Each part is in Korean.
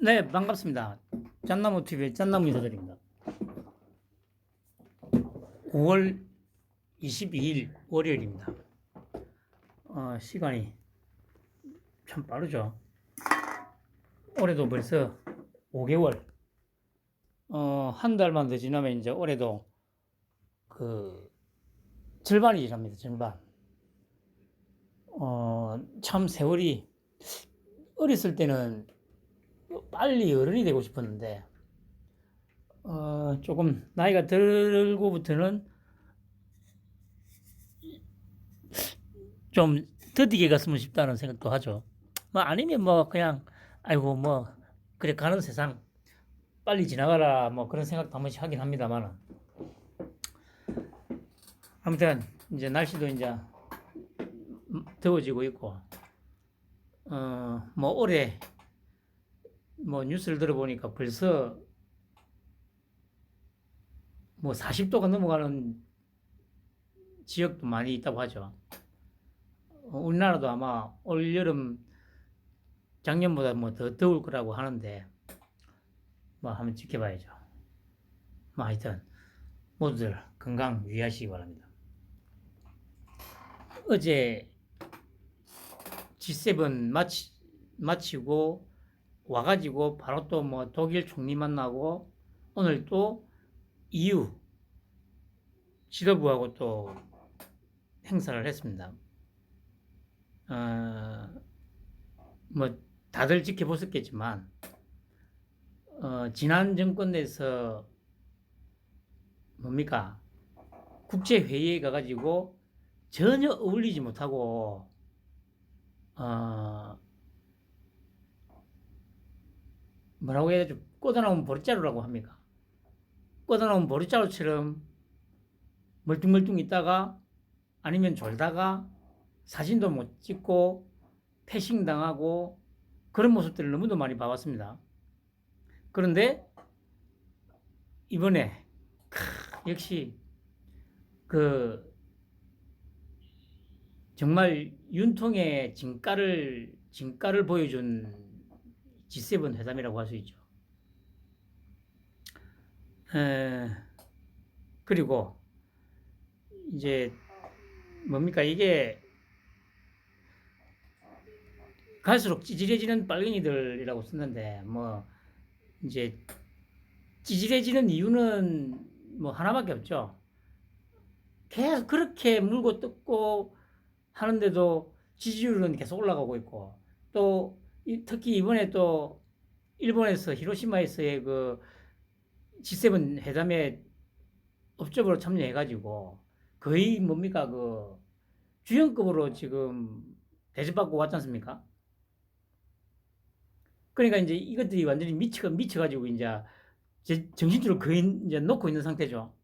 네, 반갑습니다. 짠나무 TV의 짠나무 인사드립니다. 5월 22일 월요일입니다. 시간이 참 빠르죠. 올해도 벌써 5개월, 한 달만 더 지나면 이제 올해도 그 절반이 지납니다. 절반. 참 세월이 어렸을 때는 빨리 어른이 되고 싶었는데, 조금 나이가 들고부터는 좀 더디게 갔으면 싶다는 생각도 하죠. 뭐 아니면 뭐 그냥 아이고 뭐 그래 가는 세상 빨리 지나가라 뭐 그런 생각도 한 번씩 하긴 합니다만 아무튼 이제 날씨도 이제 더워지고 있고 뭐 올해 뭐 뉴스를 들어보니까 벌써 뭐 40도가 넘어가는 지역도 많이 있다고 하죠. 우리나라도 아마 올 여름 작년보다 뭐 더 더울 거라고 하는데 뭐 한번 지켜봐야죠. 뭐 하여튼 모두들 건강 유의하시기 바랍니다. 어제 G7 마치고 와가지고 바로 또 뭐 독일 총리 만나고 오늘 또 EU 지도부하고 또 행사를 했습니다. 뭐 다들 지켜보셨겠지만 지난 정권 내에서 뭡니까 국제 회의에 가가지고 전혀 어울리지 못하고 뭐라고 해야 되죠? 꽂아놓은 보리자루라고 합니까? 꽂아놓은 보리자루처럼 멀뚱멀뚱 있다가 아니면 졸다가 사진도 못 찍고 패싱 당하고 그런 모습들을 너무도 많이 봐왔습니다. 그런데 이번에 역시 그 정말 윤통의 진가를 보여준 G7 회담이라고 할 수 있죠. 그리고 이제 뭡니까 이게 갈수록 찌질해지는 빨갱이들이라고 썼는데 뭐 이제 찌질해지는 이유는 뭐 하나밖에 없죠. 계속 그렇게 물고 뜯고 하는데도 지지율은 계속 올라가고 있고 또 특히 이번에 또 일본에서 히로시마에서의 그 G7 회담에 업적으로 참여해가지고 거의 뭡니까 그 주연급으로 지금 대접받고 왔지 않습니까? 그러니까 이제 이것들이 완전히 미쳐가지고 이제 정신줄을 거의 이제 놓고 있는 상태죠.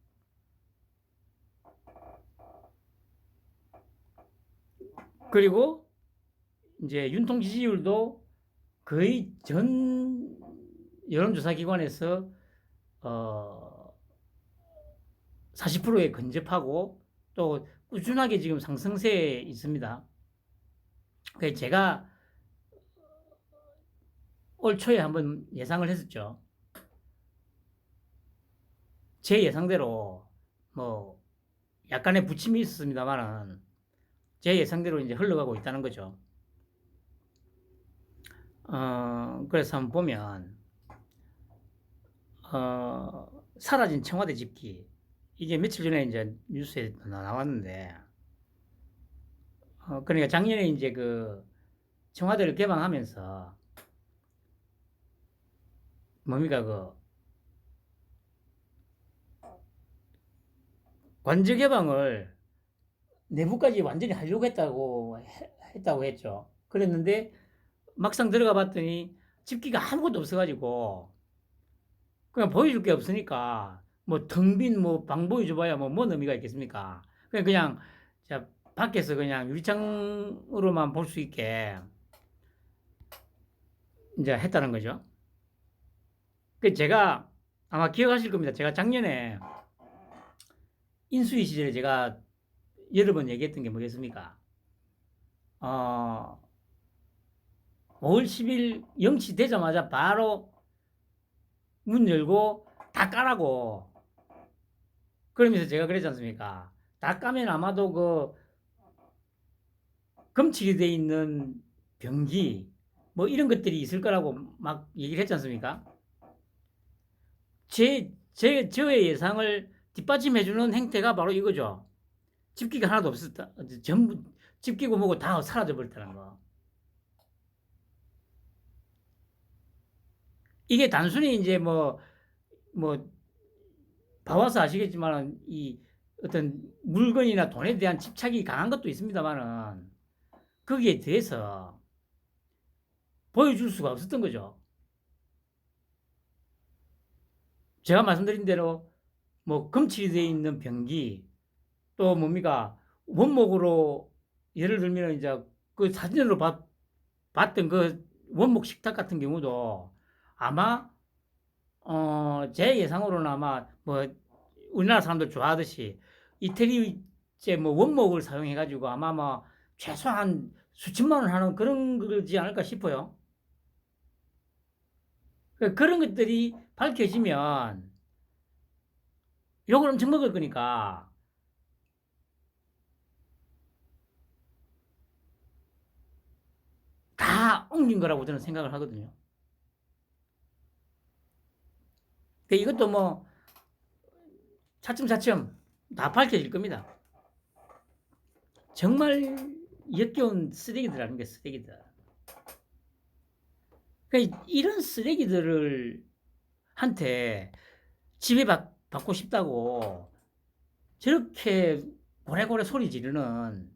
그리고 이제 윤통 지지율도 거의 전 여론조사 기관에서 40%에 근접하고 또 꾸준하게 지금 상승세에 있습니다. 그래서 제가 올 초에 한번 예상을 했었죠. 제 예상대로 뭐 약간의 부침이 있었습니다만은 제 예상대로 이제 흘러가고 있다는 거죠. 그래서 한번 보면 사라진 청와대 집기 이게 며칠 전에 이제 뉴스에 나왔는데 그러니까 작년에 이제 그 청와대를 개방하면서 뭡니까 그 관저 개방을 내부까지 완전히 하려고 했다고 했죠. 그랬는데 막상 들어가 봤더니 집기가 아무것도 없어가지고 그냥 보여줄 게 없으니까 뭐 텅 빈 뭐 방 보여줘봐야 뭔 의미가 있겠습니까? 그냥 자 밖에서 그냥 유리창으로만 볼 수 있게 이제 했다는 거죠. 그 제가 아마 기억하실 겁니다. 제가 작년에 인수위 시절에 제가 여러 번 얘기했던 게 뭐겠습니까? 어, 5월 10일 0시 되자마자 바로 문 열고 다 까라고. 그러면서 제가 그랬지 않습니까? 다 까면 아마도 그 검출이 돼 있는 병기 뭐 이런 것들이 있을 거라고 막 얘기를 했지 않습니까? 저의 예상을 뒷받침해주는 행태가 바로 이거죠. 집기가 하나도 없었다. 전부 집기고 뭐고 다 사라져 버렸다는 거. 이게 단순히 이제 뭐 봐와서 아시겠지만 이 어떤 물건이나 돈에 대한 집착이 강한 것도 있습니다만은 거기에 대해서 보여줄 수가 없었던 거죠. 제가 말씀드린 대로 뭐 검출이 되어 있는 병기 또 뭡니까 원목으로 예를 들면 이제 그 사진으로 봤던 그 원목 식탁 같은 경우도 아마 제 예상으로는 아마 뭐 우리나라 사람들 좋아하듯이 이태리제 뭐 원목을 사용해 가지고 아마 뭐 최소한 수천만 원 하는 그런 거지 않을까 싶어요. 그런 것들이 밝혀지면 욕을 엄청 먹을 거니까 다 옮긴 거라고 저는 생각을 하거든요. 근데 이것도 뭐 차츰차츰 다 밝혀질 겁니다. 정말 역겨운 쓰레기들이라는 게 쓰레기들. 그러니까 이런 쓰레기들을 한테 지배받고 싶다고 저렇게 고래고래 소리 지르는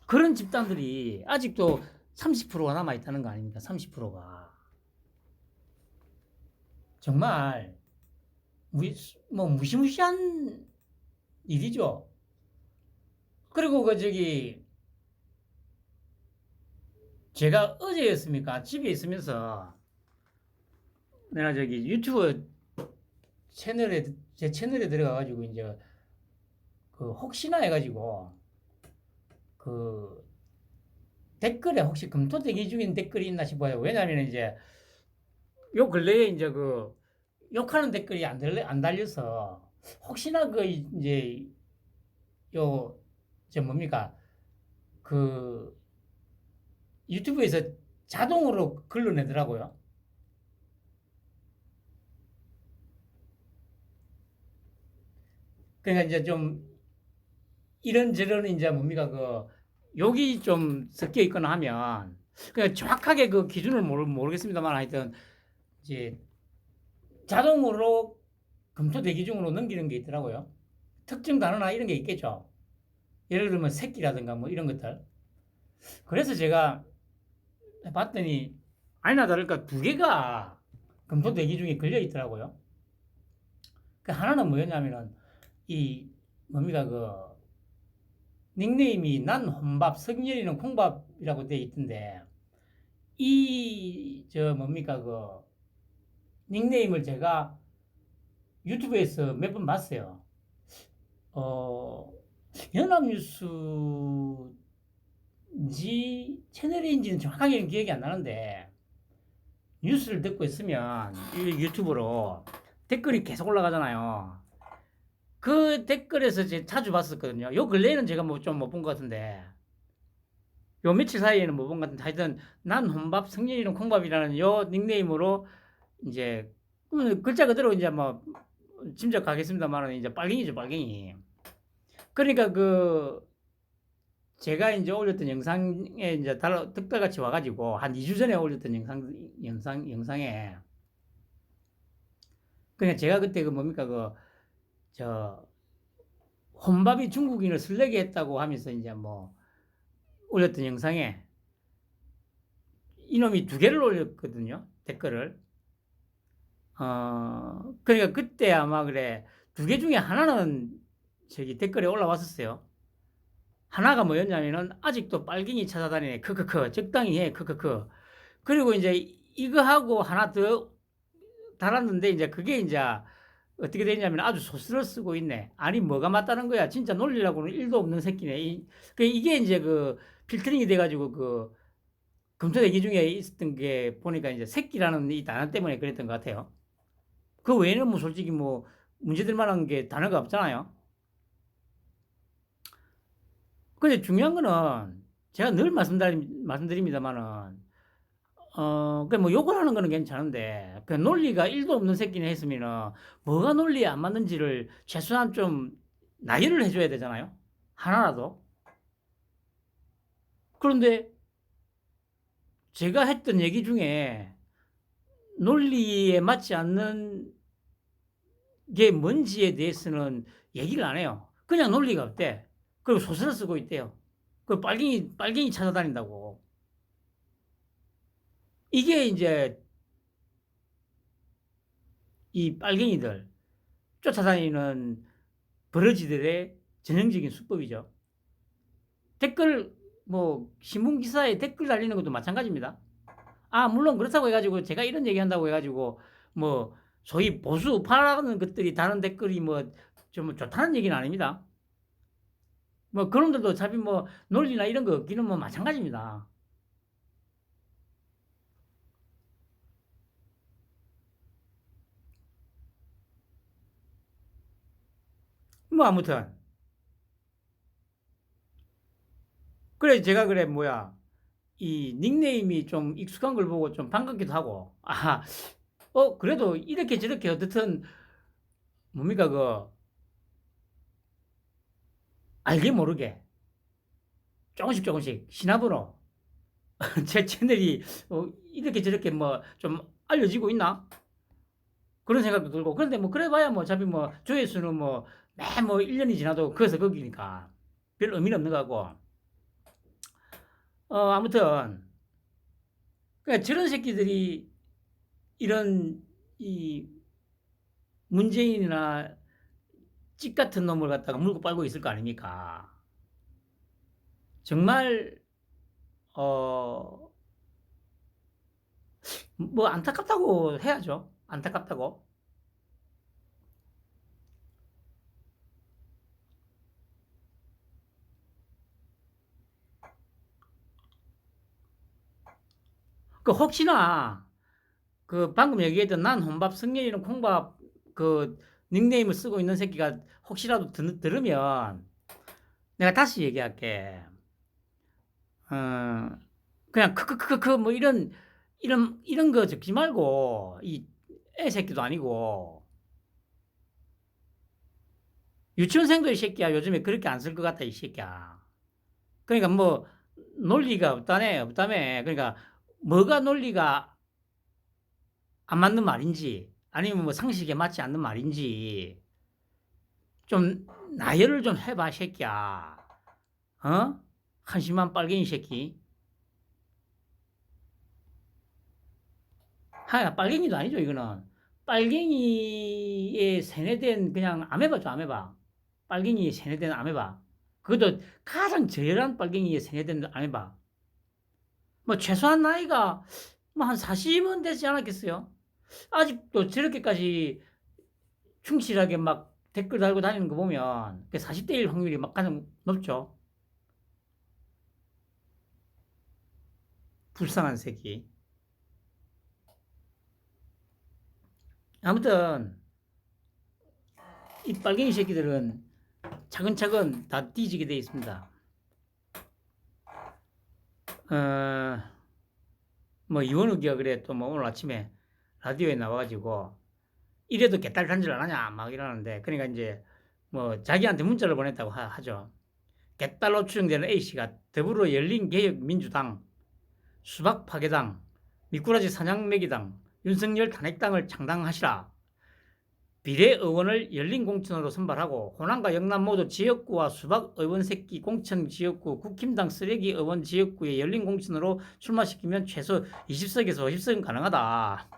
그런 집단들이 아직도 30%가 남아있다는 거 아닙니까? 30%가. 정말 뭐 무시무시한 일이죠. 그리고 제가 어제였습니까? 집에 있으면서 내가 유튜브 제 채널에 들어가가지고 이제 그 혹시나 해가지고 그 댓글에 혹시 검토대기 중인 댓글이 있나 싶어요. 왜냐면 이제 요 근래에 이제 그 욕하는 댓글이 안 달려서 혹시나 그 이제 저 뭡니까 그 유튜브에서 자동으로 걸러내더라고요. 그러니까 이제 좀 이런저런 이제 뭡니까 그 욕이 좀 섞여 있거나 하면 그냥 정확하게 그 기준을 모르겠습니다만 하여튼 이제 자동으로 검토 대기 중으로 넘기는 게 있더라고요. 특정 단어나 이런 게 있겠죠. 예를 들면 새끼라든가 뭐 이런 것들. 그래서 제가 봤더니 아니나 다를까 두 개가 검토 대기 중에 걸려 있더라고요. 그 하나는 뭐였냐면은 이 뭡니까 그 닉네임이 난 혼밥 성렬이는 콩밥이라고 돼 있던데 이 저 뭡니까 그 닉네임을 제가 유튜브에서 몇 번 봤어요. 어 연합뉴스인지 채널인지는 정확하게는 기억이 안 나는데 뉴스를 듣고 있으면 유튜브로 댓글이 계속 올라가잖아요. 그 댓글에서 제가 자주 봤었거든요. 요 근래에는 제가 뭐 좀 못 본 것 같은데 요 며칠 사이에는 못 본 것 같은데 하여튼 난 혼밥 성렬이는 콩밥이라는 요 닉네임으로 이제 글자 그대로 이제 뭐 짐작하겠습니다만 이제 빨갱이죠 빨갱이. 그러니까 그 제가 이제 올렸던 영상에 이제 득달같이 와가지고 한 2주 전에 올렸던 영상에 그냥 제가 그때 그 뭡니까 저 혼밥이 중국인을 설레게 했다고 하면서 이제 뭐 올렸던 영상에 이놈이 두 개를 올렸거든요 댓글을. 그러니까 그때 아마 그래 두 개 중에 하나는 댓글에 올라왔었어요. 하나가 뭐였냐면은 아직도 빨갱이 찾아다니네 크크크 적당히 해 크크크. 그리고 이제 이거 하고 하나 더 달았는데 이제 그게 이제 어떻게 되냐면 아주 소스를 쓰고 있네. 아니 뭐가 맞다는 거야. 진짜 논리라고는 1도 없는 새끼네. 이게 이제 그 필터링이 돼가지고 그 검토 얘기 중에 있었던 게 보니까 이제 새끼라는 이 단어 때문에 그랬던 것 같아요. 그 외에는 뭐 솔직히 뭐 문제될 만한 게 단어가 없잖아요. 근데 중요한 거는 제가 늘 말씀드립니다만은 그 뭐 욕을 하는 거는 괜찮은데 그 논리가 1도 없는 새끼네 했으면은 뭐가 논리에 안 맞는지를 최소한 좀 나열을 해줘야 되잖아요. 하나라도. 그런데 제가 했던 얘기 중에 논리에 맞지 않는 게 뭔지에 대해서는 얘기를 안 해요. 그냥 논리가 없대. 그리고 소설을 쓰고 있대요. 그 빨갱이 찾아다닌다고. 이게 이제 이 빨갱이들 쫓아다니는 버러지들의 전형적인 수법이죠. 댓글, 뭐, 신문 기사에 댓글 달리는 것도 마찬가지입니다. 아, 물론 그렇다고 해가지고 제가 이런 얘기 한다고 해가지고 뭐, 소위 보수 우파라는 것들이 다른 댓글이 뭐, 좀 좋다는 얘기는 아닙니다. 뭐, 그런들도 어차피 뭐, 논리나 이런 거 없기는 뭐 마찬가지입니다. 뭐, 아무튼. 그래, 제가 그래, 뭐야. 이 닉네임이 좀 익숙한 걸 보고 좀 반갑기도 하고, 아, 그래도 이렇게 저렇게 어떻든, 뭡니까, 알게 모르게, 조금씩 신화번호, 제 채널이 이렇게 저렇게 뭐 좀 알려지고 있나? 그런 생각도 들고, 그런데 뭐 그래봐야 뭐 어차피 뭐 조회수는 뭐 매 뭐 1년이 지나도 거기서 거기니까 별 의미는 없는 거고, 아무튼, 그러니까 저런 새끼들이 이런 이 문재인이나 찍 같은 놈을 갖다가 물고 빨고 있을 거 아닙니까? 정말 어 뭐 안타깝다고 해야죠. 안타깝다고. 그 혹시나 그 방금 얘기했던 난 혼밥 승렬이는 콩밥 그 닉네임을 쓰고 있는 새끼가 혹시라도 들으면 내가 다시 얘기할게. 어 그냥 크크크크 뭐 이런 거 적지 말고 이 애새끼도 아니고 유치원생도 이 새끼야 요즘에 그렇게 안 쓸 것 같다 이 새끼야. 그러니까 뭐 논리가 없다며. 그러니까 뭐가 논리가 안 맞는 말인지 아니면 뭐 상식에 맞지 않는 말인지 좀 나열을 좀 해봐 새끼야. 어? 한심한 빨갱이 새끼. 빨갱이도 아니죠 이거는. 빨갱이에 세뇌된 그냥 아메바죠 아메바. 빨갱이에 세뇌된 아메바. 그것도 가장 저열한 빨갱이에 세뇌된 아메바. 뭐 최소한 나이가 뭐 한 40은 되지 않았겠어요? 아직도 저렇게까지 충실하게 막 댓글 달고 다니는 거 보면 40대일 확률이 막 가장 높죠. 불쌍한 새끼. 아무튼 이 빨갱이 새끼들은 차근차근 다 뒤지게 돼 있습니다. 어, 뭐 이원욱이가 그래 또 뭐 오늘 아침에 라디오에 나와가지고 이래도 개딸 간질 안 하냐 막 이러는데 그러니까 이제 뭐 자기한테 문자를 보냈다고 하죠. 개딸로 추정되는 A씨가 더불어 열린개혁민주당, 수박파괴당, 미꾸라지 사냥매기당, 윤석열 탄핵당을 창당하시라. 비례의원을 열린공천으로 선발하고 호남과 영남 모두 지역구와 수박의원 새끼 공천 지역구, 국힘당 쓰레기 의원 지역구에 열린공천으로 출마시키면 최소 20석에서 50석은 가능하다.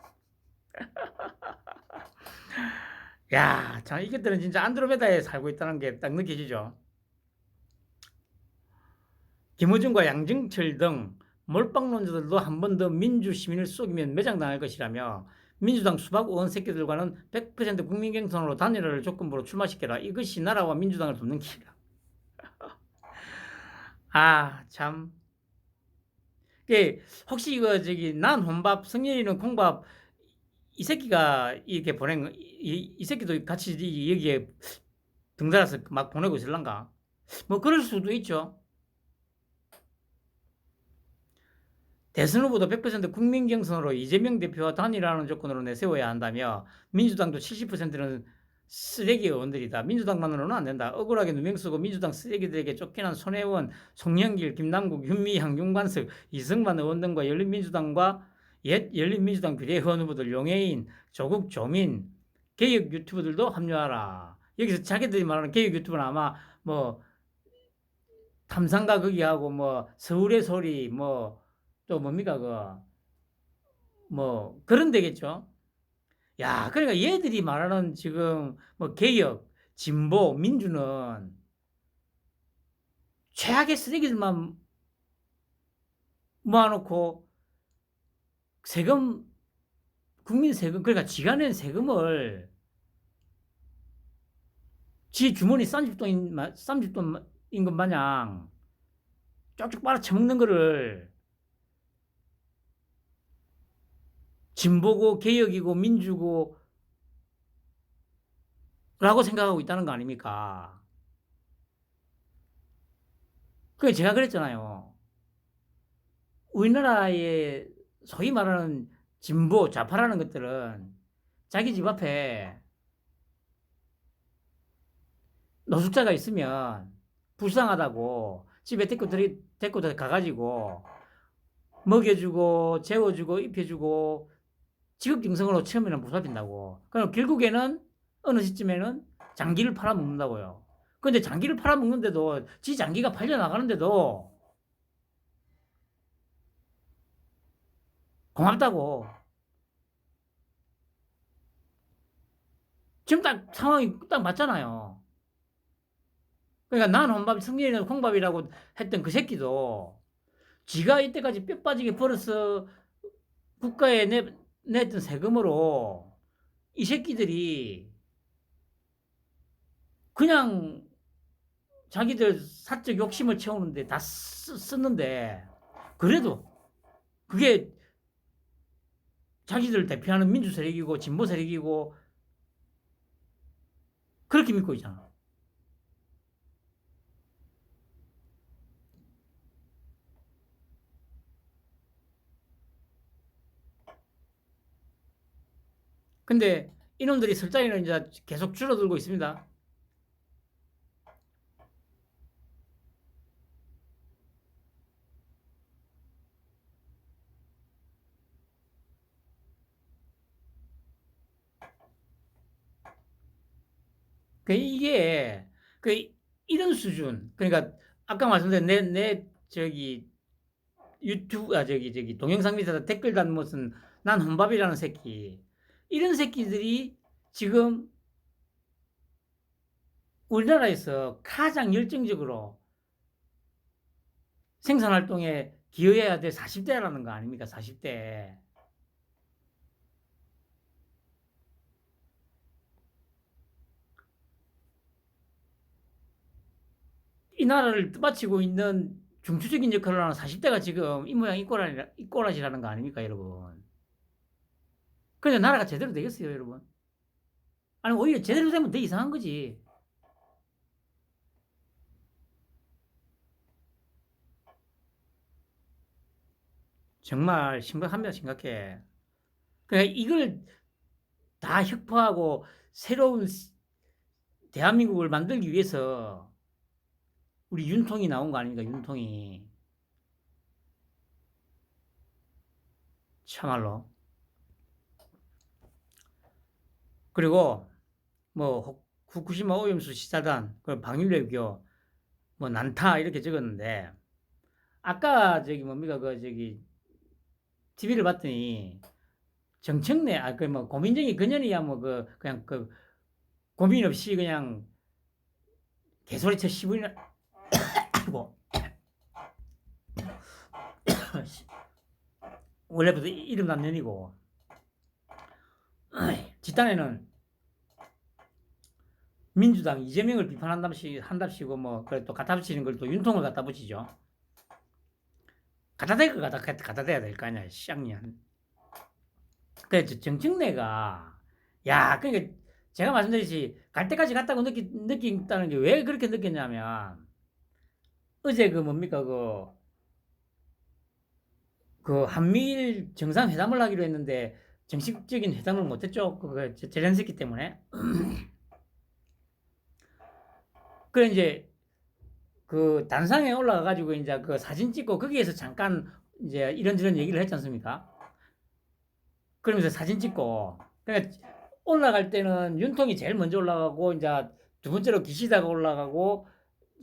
야, 참 이것들은 진짜 안드로메다에 살고 있다는 게 딱 느껴지죠. 김어준과 양정철 등 몰빵론자들도 한 번 더 민주시민을 속이면 매장당할 것이라며 민주당 수박 의원 새끼들과는 100% 국민경선으로 단일화를 조건부로 출마시켜라. 이것이 나라와 민주당을 돕는 길이다. 아, 참. 혹시 이거 난 혼밥, 성렬이는 콩밥, 이 새끼가 이렇게 보낸 거, 이 새끼도 같이 여기에 등달아서 막 보내고 있을란가? 뭐 그럴 수도 있죠. 대선 후보도 100% 국민 경선으로 이재명 대표와 단일화하는 조건으로 내세워야 한다며 민주당도 70%는 쓰레기 의원들이다. 민주당만으로는 안 된다. 억울하게 누명 쓰고 민주당 쓰레기들에게 쫓겨난 손혜원, 송영길, 김남국, 윤미향, 윤관석, 이승만 의원 등과 열린민주당과 옛 열린민주당 비례의원 후보들 용해인, 조국, 조민, 개혁 유튜버들도 합류하라. 여기서 자기들이 말하는 개혁 유튜브는 아마 뭐 탐상가 거기하고 뭐 서울의 소리 뭐 또 뭡니까 뭐 그런 데겠죠. 야, 그러니까 얘들이 말하는 지금 뭐 개혁, 진보, 민주는 최악의 쓰레기들만 모아놓고 세금, 국민 세금, 그러니까 지가 낸 세금을 지 주머니 쌈짓돈인 것 마냥 쪽쪽 빨아 처먹는 거를 진보고 개혁이고 민주고 라고 생각하고 있다는 거 아닙니까? 그게 제가 그랬잖아요. 우리나라의 소위 말하는 진보, 좌파라는 것들은 자기 집 앞에 노숙자가 있으면 불쌍하다고 집에 데리고 가가지고 먹여주고, 재워주고, 입혀주고, 직업증성으로 처음에는 보살핀다고. 그럼 결국에는 어느 시점에는 장기를 팔아먹는다고요. 근데 장기를 팔아먹는데도, 지 장기가 팔려나가는데도 고맙다고. 지금 딱 상황이 딱 맞잖아요. 그러니까 난 혼밥, 승리는 콩밥이라고 했던 그 새끼도 지가 이때까지 뼈 빠지게 벌어서 국가에 냈던 세금으로 이 새끼들이 그냥 자기들 사적 욕심을 채우는데 다 썼는데 그래도 그게 자기들 대표하는 민주 세력이고 진보 세력이고 그렇게 믿고 있잖아. 근데 이놈들이 설자리는 이제 계속 줄어들고 있습니다. 이게 이런 수준. 그러니까 아까 말씀드린 내 유튜브 동영상 밑에다 댓글 단 무슨 난 혼밥이라는 새끼. 이런 새끼들이 지금 우리나라에서 가장 열정적으로 생산활동에 기여해야 될 40대라는 거 아닙니까? 40대. 이 나라를 뜻받치고 있는 중추적인 역할을 하는 40대가 지금 이 모양 이 꼴아시라는 거 아닙니까, 여러분? 그런데 나라가 제대로 되겠어요, 여러분? 아니, 오히려 제대로 되면 더 이상한 거지. 정말 심각합니다, 심각해. 그러니까 이걸 다 혁파하고 새로운 대한민국을 만들기 위해서 우리 윤통이 나온 거 아닙니까, 윤통이. 참말로. 그리고 뭐 후쿠시마 오염수 시사단, 그 방일외교, 뭐 난타 이렇게 적었는데 아까 뭡니까 TV를 봤더니 정청래 뭐 고민정이 그년이야 뭐 그냥 고민 없이 그냥 개소리쳐 씹으나 뭐 원래부터 이름 난 년이고 뒷단에는 민주당 이재명을 비판한답시고 뭐 그래 또 갖다 붙이는 걸 또 윤통을 갖다 붙이죠. 갖다 댈 거 갖다 대야 될 거 아니야, 쌍년. 그래서 정청래가, 야, 그러니까 제가 말씀드렸지, 갈 때까지 갔다고 느낀다는 게 왜 그렇게 느꼈냐면, 어제 그 뭡니까, 그 한미일 정상회담을 하기로 했는데, 정식적인 회담을 못했죠. 제렌스키 때문에. 그래, 이제, 그 단상에 올라가가지고 이제 그 사진 찍고 거기에서 잠깐 이제 이런저런 얘기를 했지 않습니까? 그러면서 사진 찍고, 그러니까 올라갈 때는 윤통이 제일 먼저 올라가고, 이제 두 번째로 기시다가 올라가고,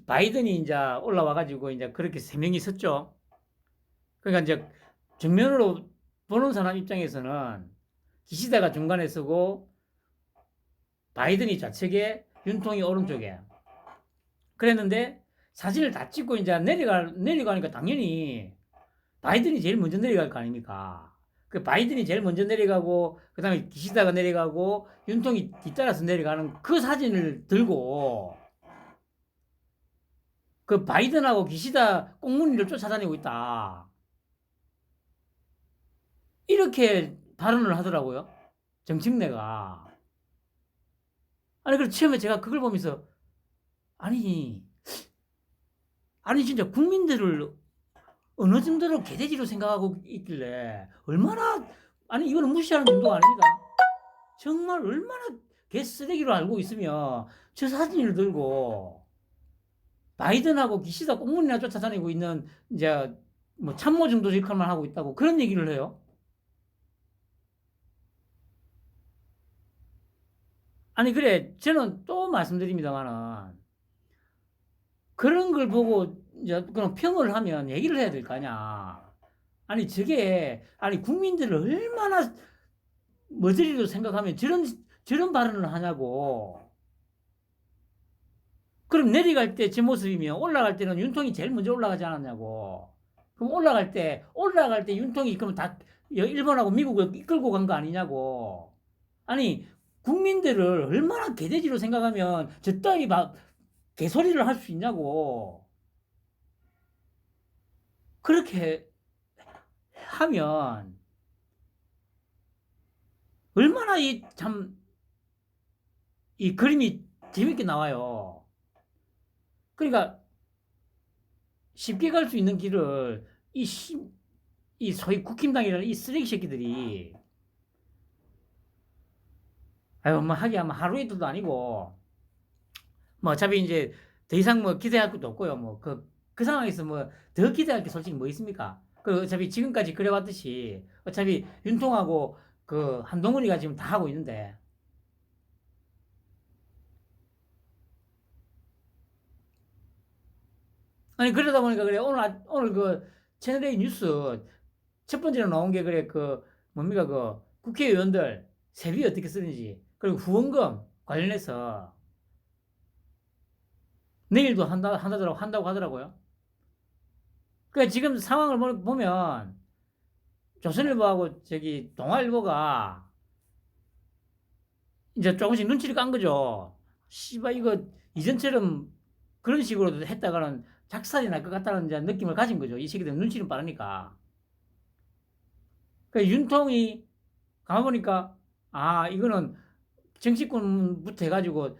바이든이 이제 올라와가지고 이제 그렇게 세 명이 섰죠. 그러니까 이제 정면으로 보는 사람 입장에서는 기시다가 중간에 서고, 바이든이 좌측에, 윤통이 오른쪽에. 그랬는데 사진을 다 찍고 이제 내려가니까 당연히 바이든이 제일 먼저 내려갈 거 아닙니까? 그 바이든이 제일 먼저 내려가고, 그 다음에 기시다가 내려가고, 윤통이 뒤따라서 내려가는 그 사진을 들고, 그 바이든하고 기시다 꽁무니를 쫓아다니고 있다. 이렇게 발언을 하더라고요. 정청래가. 아니, 그래서 처음에 제가 그걸 보면서, 아니, 진짜 국민들을 어느 정도로 개돼지로 생각하고 있길래, 얼마나, 아니, 이거는 무시하는 정도가 아닙니다. 정말 얼마나 개쓰레기로 알고 있으면 저 사진을 들고 바이든하고 기시다 꽁무니나 쫓아다니고 있는 이제 뭐 참모 정도 역할만 하고 있다고 그런 얘기를 해요. 아니 그래 저는 또 말씀드립니다만은 그런 걸 보고 이제 그런 평을 하면 얘기를 해야 될 거 아니야. 아니 저게 아니 국민들을 얼마나 머저리로 생각하면 저런 발언을 하냐고. 그럼 내려갈 때 제 모습이면 올라갈 때는 윤통이 제일 먼저 올라가지 않았냐고. 그럼 올라갈 때 윤통이 그럼 다 일본하고 미국을 이끌고 간 거 아니냐고. 아니, 국민들을 얼마나 개돼지로 생각하면 저 따위 막 개소리를 할 수 있냐고. 그렇게 하면 얼마나 이 그림이 재밌게 나와요. 그러니까 쉽게 갈 수 있는 길을 이 소위 국힘당이라는 이 쓰레기 새끼들이 아유 뭐 하기야 뭐 하루 이틀도 아니고 뭐 어차피 이제 더 이상 뭐 기대할 것도 없고요. 뭐 그 상황에서 뭐 더 기대할 게 솔직히 뭐 있습니까? 그 어차피 지금까지 그래왔듯이 어차피 윤통하고 그 한동훈이가 지금 다 하고 있는데 아니 그러다 보니까 그래 오늘 그 채널A 뉴스 첫 번째로 나온 게 그래 그 뭡니까 그 국회의원들 세비 어떻게 쓰는지 그리고 후원금 관련해서 내일도 한다고 하더라고요. 그러니까 지금 상황을 보면 조선일보하고 저기 동아일보가 이제 조금씩 눈치를 깐 거죠. 씨발 이거 이전처럼 그런 식으로 했다가는 작살이 날 것 같다는 이제 느낌을 가진 거죠. 이 새끼들 눈치는 빠르니까. 그 윤통이 가만 보니까 아 이거는 정치권부터 해가지고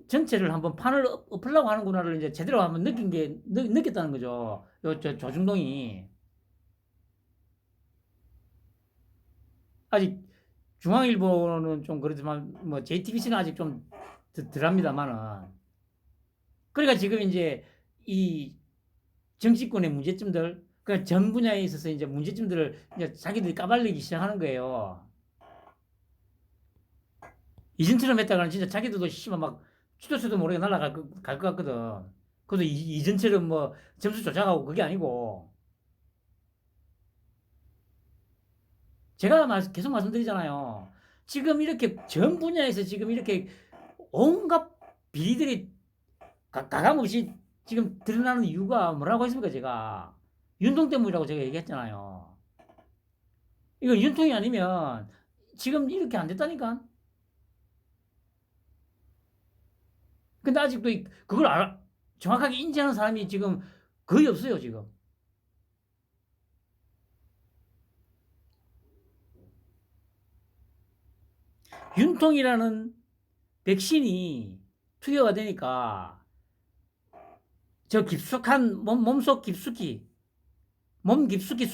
전체를 한번 판을 엎으려고 하는구나를 이제 제대로 한번 느꼈다는 거죠. 조중동이 아직 중앙일보는 좀 그렇지만 뭐 JTBC는 아직 좀 덜합니다만은 그러니까 지금 이제 이 정치권의 문제점들 그러니까 전 분야에 있어서 이제 문제점들을 이제 자기들이 까발리기 시작하는 거예요. 이전처럼 했다가는 진짜 자기들도 씨발 막 추도 모르게 날아갈 것 같거든. 그래도 이전처럼 뭐 점수 조작하고 그게 아니고 제가 계속 말씀드리잖아요. 지금 이렇게 전 분야에서 지금 이렇게 온갖 비리들이 가감없이 지금 드러나는 이유가 뭐라고 했습니까, 제가? 윤통 때문이라고 제가 얘기했잖아요. 이거 윤통이 아니면 지금 이렇게 안 됐다니까? 근데 아직도 그걸 정확하게 인지하는 사람이 지금 거의 없어요, 지금. 윤통이라는 백신이 투여가 되니까 저 깊숙한 몸속 깊숙이 몸 깊숙이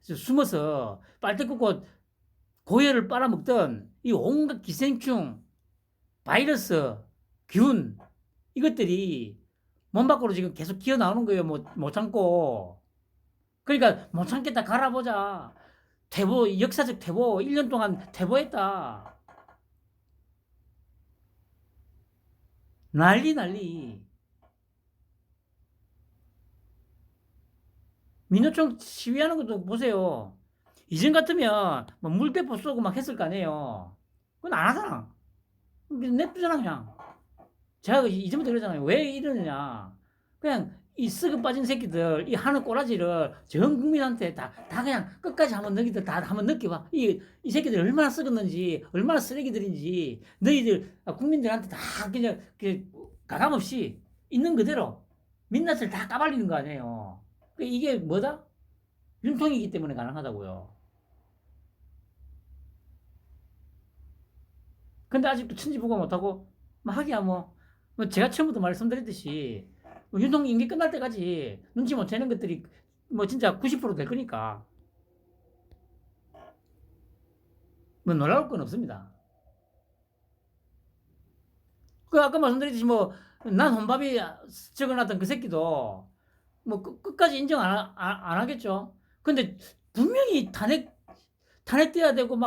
숨어서 빨대 꽂고 고열을 빨아먹던 이 온갖 기생충, 바이러스, 균 이것들이 몸 밖으로 지금 계속 기어 나오는 거예요. 못 참고. 그러니까 못 참겠다 갈아보자. 퇴보, 역사적 퇴보, 1년 동안 퇴보했다. 난리. 민노총 시위하는 것도 보세요. 이전 같으면 뭐 물대포 쏘고 막 했을 거 아니에요. 그건 안 하잖아. 냅두잖아, 그냥. 제가 이전부터 그러잖아요. 왜 이러느냐. 그냥 이 썩어 빠진 새끼들, 이 하는 꼬라지를 전 국민한테 다 그냥 끝까지 한번 너희들 다 한번 느껴봐. 이 새끼들 얼마나 썩었는지, 얼마나 쓰레기들인지, 너희들, 국민들한테 다 그냥, 가감 없이 있는 그대로 민낯을 다 까발리는 거 아니에요. 이게 뭐다? 윤통이기 때문에 가능하다고요. 근데 아직도 천지부가 못하고, 하기야 제가 처음부터 말씀드렸듯이, 윤통 임기 끝날 때까지 눈치 못 채는 것들이 진짜 90%될 거니까. 놀라울 건 없습니다. 아까 말씀드렸듯이 난 혼밥이 적어놨던 그 새끼도 끝까지 인정 안 하겠죠. 근데 분명히 탄핵돼야 되고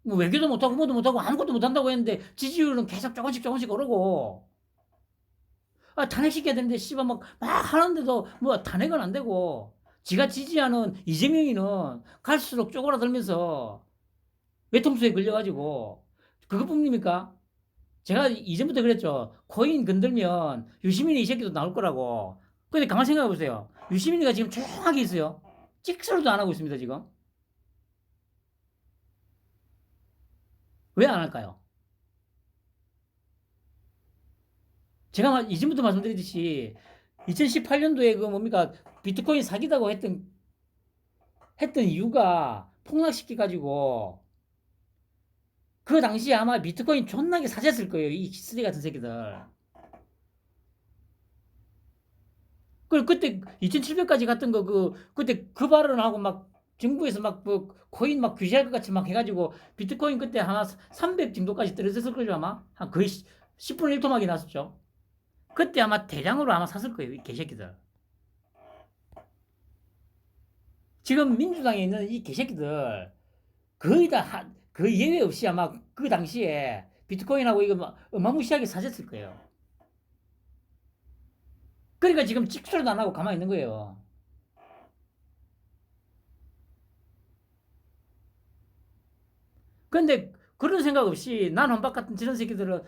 외교도 못하고 뭐도 못하고 아무것도 못한다고 했는데 지지율은 계속 조금씩 오르고 탄핵시켜야 되는데 씨발 막 하는데도 탄핵은 안 되고 지가 지지하는 이재명이는 갈수록 쪼그라들면서 외통수에 걸려가지고 그것뿐입니까? 제가 이전부터 그랬죠. 코인 건들면 유시민이 이 새끼도 나올 거라고. 근데 가만 생각해 보세요. 유시민이가 지금 조용하게 있어요. 찍소리도 안 하고 있습니다, 지금. 왜 안 할까요? 제가 이전부터 말씀드렸듯이 2018년도에 비트코인 사기다고 했던 이유가 폭락시켜가지고 그 당시에 아마 비트코인 존나게 사졌을 거예요. 이 쓰레기 같은 새끼들. 그때 2700까지 갔던 그때 그 발언하고 정부에서 코인 규제할 것 같이 해가지고 비트코인 그때 하나 300 정도까지 떨어졌을 거죠, 아마. 한 거의 10분의 1토막이 났었죠. 그때 아마 대량으로 아마 샀을 거예요, 이 개새끼들. 지금 민주당에 있는 이 개새끼들 거의 다 그 예외 없이 아마 그 당시에 비트코인하고 이거 어마무시하게 사셨을 거예요. 그러니까 지금 찍소리도 안 하고 가만히 있는 거예요. 근데 그런 생각 없이 난 혼밥 같은 저런 새끼들은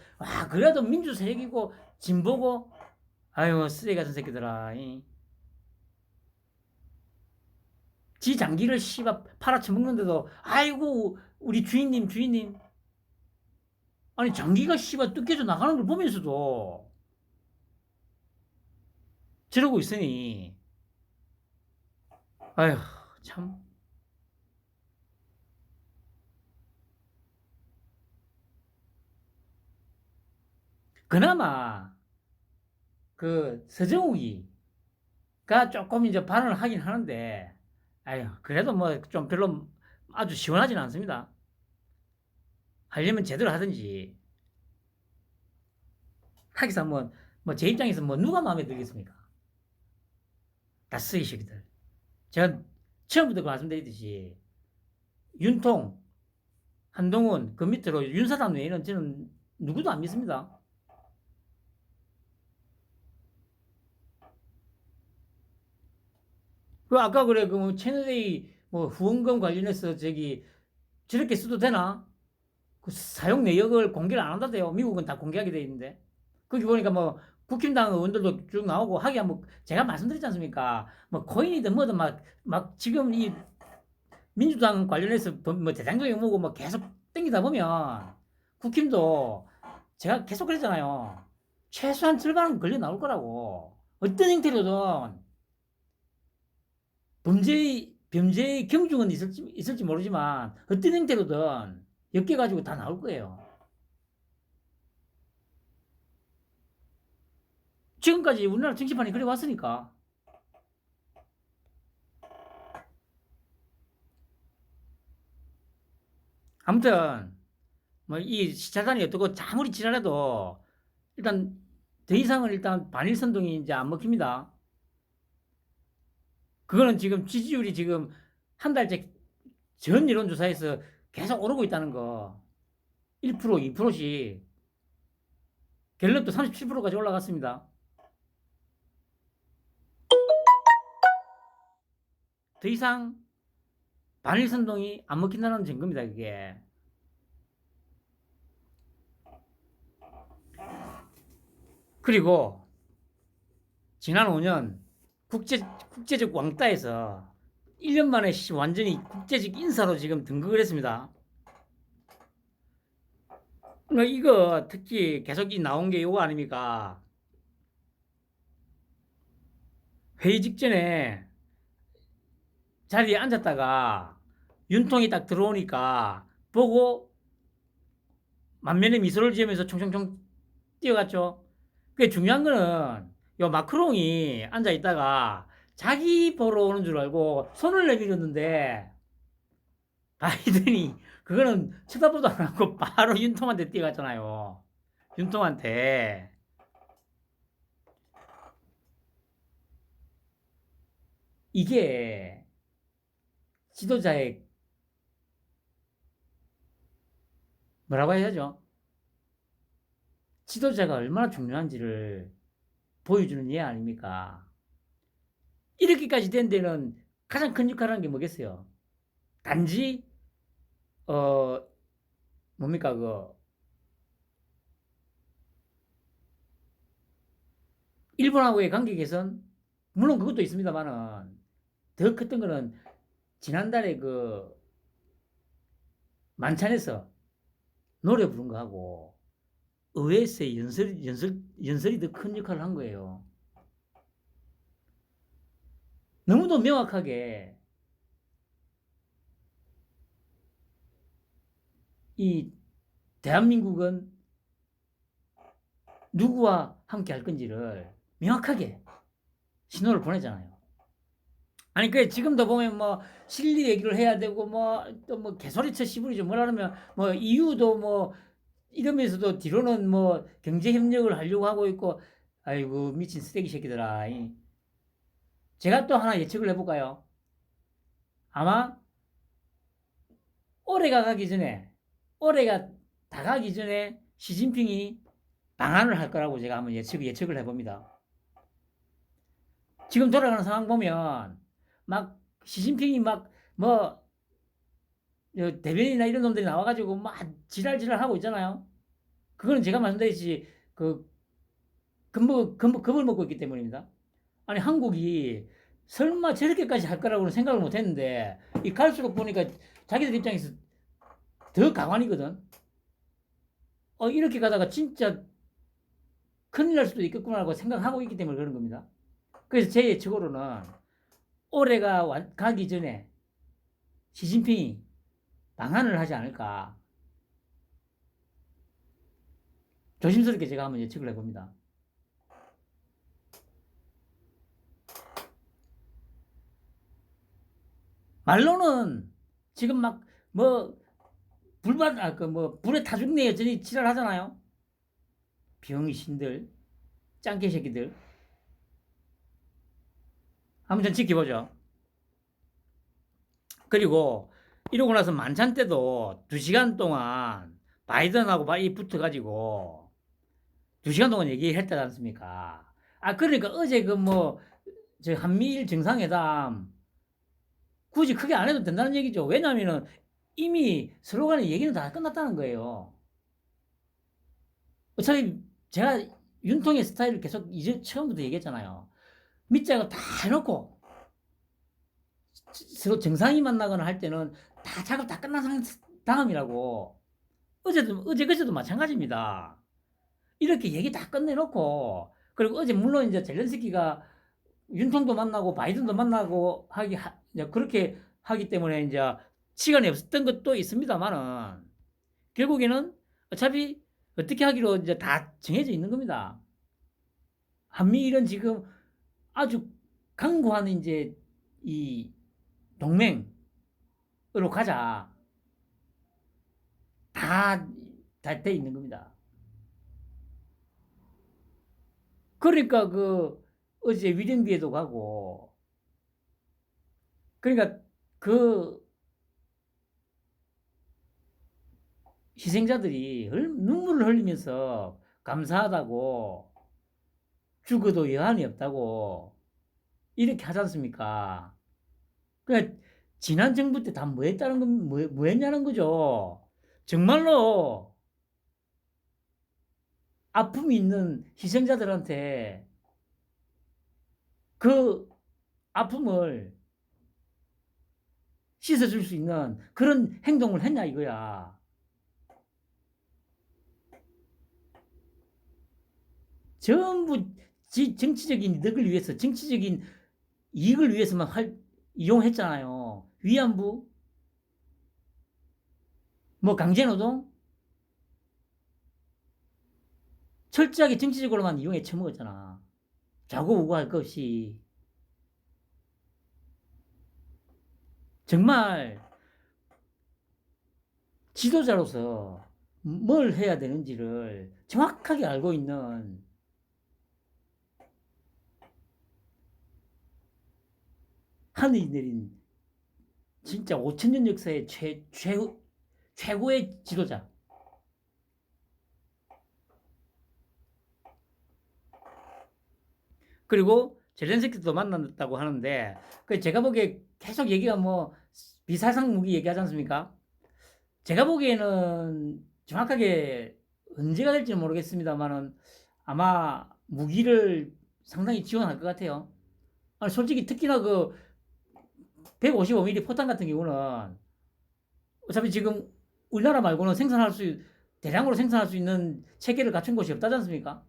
그래도 민주 세력이고 진보고 아유 쓰레기 같은 새끼들아. 지 장기를 씨발 팔아쳐 먹는데도 아이고 우리 주인님 아니 장기가 씨발 뜯겨져 나가는 걸 보면서도 저러고 있으니 아휴 참 그나마 그 서정욱이가 조금 이제 발언을 하긴 하는데 아휴 그래도 좀 별로 아주 시원하진 않습니다. 하려면 제대로 하든지 하기서 제 입장에서 누가 마음에 들겠습니까? 다 쓰이 새끼들. 제가 처음부터 말씀드렸듯이 윤통, 한동훈 그 밑으로 윤사람 외에는 저는 누구도 안 믿습니다. 아까 그래 채널A 후원금 관련해서 저렇게 써도 되나? 그 사용 내역을 공개를 안 한다대요. 미국은 다 공개하게 돼 있는데 거기 보니까 국힘당 의원들도 쭉 나오고 하기야 제가 말씀드렸지 않습니까? 코인이든 뭐든 지금 이 민주당 관련해서 대장동이 계속 땡기다 보면 국힘도 제가 계속 그랬잖아요. 최소한 절반은 걸려 나올 거라고. 어떤 형태로든 범죄 범죄의 경중은 있을지 모르지만 어떤 형태로든 엮여가지고 다 나올 거예요. 지금까지 우리나라 정치판이 그래 왔으니까. 아무튼 뭐 이 시찰단이 어떻고 아무리 지랄해도 일단 더 이상은 일단 반일 선동이 이제 안 먹힙니다. 그거는 지금 지지율이 지금 한 달째 전 여론조사에서 계속 오르고 있다는 거. 1%, 2%씩. 갤럽도 37%까지 올라갔습니다. 더 이상 반일 선동이 안 먹힌다는 증거입니다, 그게. 그리고 지난 5년 국제적 왕따에서 1년 만에 완전히 국제적 인사로 지금 등극을 했습니다. 이거 특히 계속 나온 게 이거 아닙니까? 회의 직전에 자리에 앉았다가 윤통이 딱 들어오니까 보고 만면에 미소를 지으면서 총총총 뛰어갔죠. 그게 중요한 거는 요 마크롱이 앉아 있다가 자기 보러 오는 줄 알고 손을 내밀었는데 바이든이 그거는 쳐다보도 안 하고 바로 윤통한테 뛰어갔잖아요. 윤통한테. 이게 지도자의 뭐라고 해야죠? 지도자가 얼마나 중요한지를 보여주는 예 아닙니까? 이렇게까지 된 데는 가장 큰 역할을 한 게 뭐겠어요? 단지 뭡니까 일본하고의 관계 개선 물론 그것도 있습니다만은 더 컸던 거는 지난달에 만찬에서 노래 부른 거하고 의회에서의 연설이 더 큰 역할을 한 거예요. 너무도 명확하게 이 대한민국은 누구와 함께 할 건지를 명확하게 신호를 보내잖아요. 아니, 지금도 보면 뭐, 실리 얘기를 해야 되고, 뭐, 또 뭐, 개소리쳐 씨부리죠. 뭐라 그러면, 뭐, EU도 뭐, 이러면서도 뒤로는 뭐, 경제협력을 하려고 하고 있고, 아이고, 미친 쓰레기 새끼들아. 제가 또 하나 예측을 해볼까요? 아마, 올해가 다 가기 전에 시진핑이 방한을 할 거라고 제가 한번 예측을 해봅니다. 지금 돌아가는 상황 보면, 막, 시진핑이 막, 뭐, 대변인이나 이런 놈들이 나와가지고 막 지랄지랄 하고 있잖아요. 그거는 제가 말씀드렸지, 겁을 먹고 있기 때문입니다. 아니, 한국이 설마 저렇게까지 할 거라고는 생각을 못 했는데, 갈수록 보니까 자기들 입장에서 더 가관이거든. 이렇게 가다가 진짜 큰일 날 수도 있겠구나라고 생각하고 있기 때문에 그런 겁니다. 그래서 제 예측으로는 올해가 가기 전에 시진핑이 방한을 하지 않을까. 조심스럽게 제가 한번 예측을 해봅니다. 말로는 지금 막 뭐 불에 타 죽네 여전히 지랄하잖아요. 병신들, 짱깨 새끼들. 아무튼 지켜보죠. 그리고 이러고 나서 만찬 때도 2시간 동안 바이든하고 붙어가지고 2시간 동안 얘기했지 않습니까? 그러니까 어제 저 한미일 정상회담 굳이 크게 안 해도 된다는 얘기죠. 왜냐면은 이미 서로 간의 얘기는 다 끝났다는 거예요. 어차피 제가 윤통의 스타일을 계속 이제 처음부터 얘기했잖아요. 밑장을 다 해놓고 서로 정상이 만나거나 할 때는 다 작업 다 끝난 다음이라고. 그제도 마찬가지입니다. 이렇게 얘기 다 끝내놓고, 그리고 어제 물론 이제 젤렌스키가 윤통도 만나고 바이든도 만나고 이제 그렇게 하기 때문에 이제 시간이 없었던 것도 있습니다만은 결국에는 어차피 어떻게 하기로 이제 다 정해져 있는 겁니다. 한미일은 지금 아주 강구한 이제 이 동맹으로 가자. 다 돼 있는 겁니다. 그러니까 그 어제 위령비에도 가고 그러니까 그 희생자들이 눈물을 흘리면서 감사하다고 죽어도 여한이 없다고 이렇게 하지 않습니까? 그러니까 지난 정부 때 다 뭐 했다는 건 뭐 했냐는 거죠. 정말로 아픔이 있는 희생자들한테 그 아픔을 씻어줄 수 있는 그런 행동을 했냐 이거야. 전부 정치적인 이득을 위해서, 정치적인 이익을 위해서만 이용했잖아요. 위안부, 뭐 강제노동, 철저하게 정치적으로만 이용해 처먹었잖아. 좌고우고할 것 없이. 정말 지도자로서 뭘 해야 되는지를 정확하게 알고 있는 하늘이 내린 진짜 5천년 역사의 최고의 지도자. 그리고 젤렌스키도 만났다고 하는데 제가 보기에 계속 얘기가 뭐 비살상 무기 얘기하지 않습니까? 제가 보기에는 정확하게 언제가 될지는 모르겠습니다만은 아마 무기를 상당히 지원할 것 같아요. 아니, 솔직히 특히나 그 155mm 포탄 같은 경우는 어차피 지금 우리나라 말고는 대량으로 생산할 수 있는 체계를 갖춘 곳이 없다지 않습니까?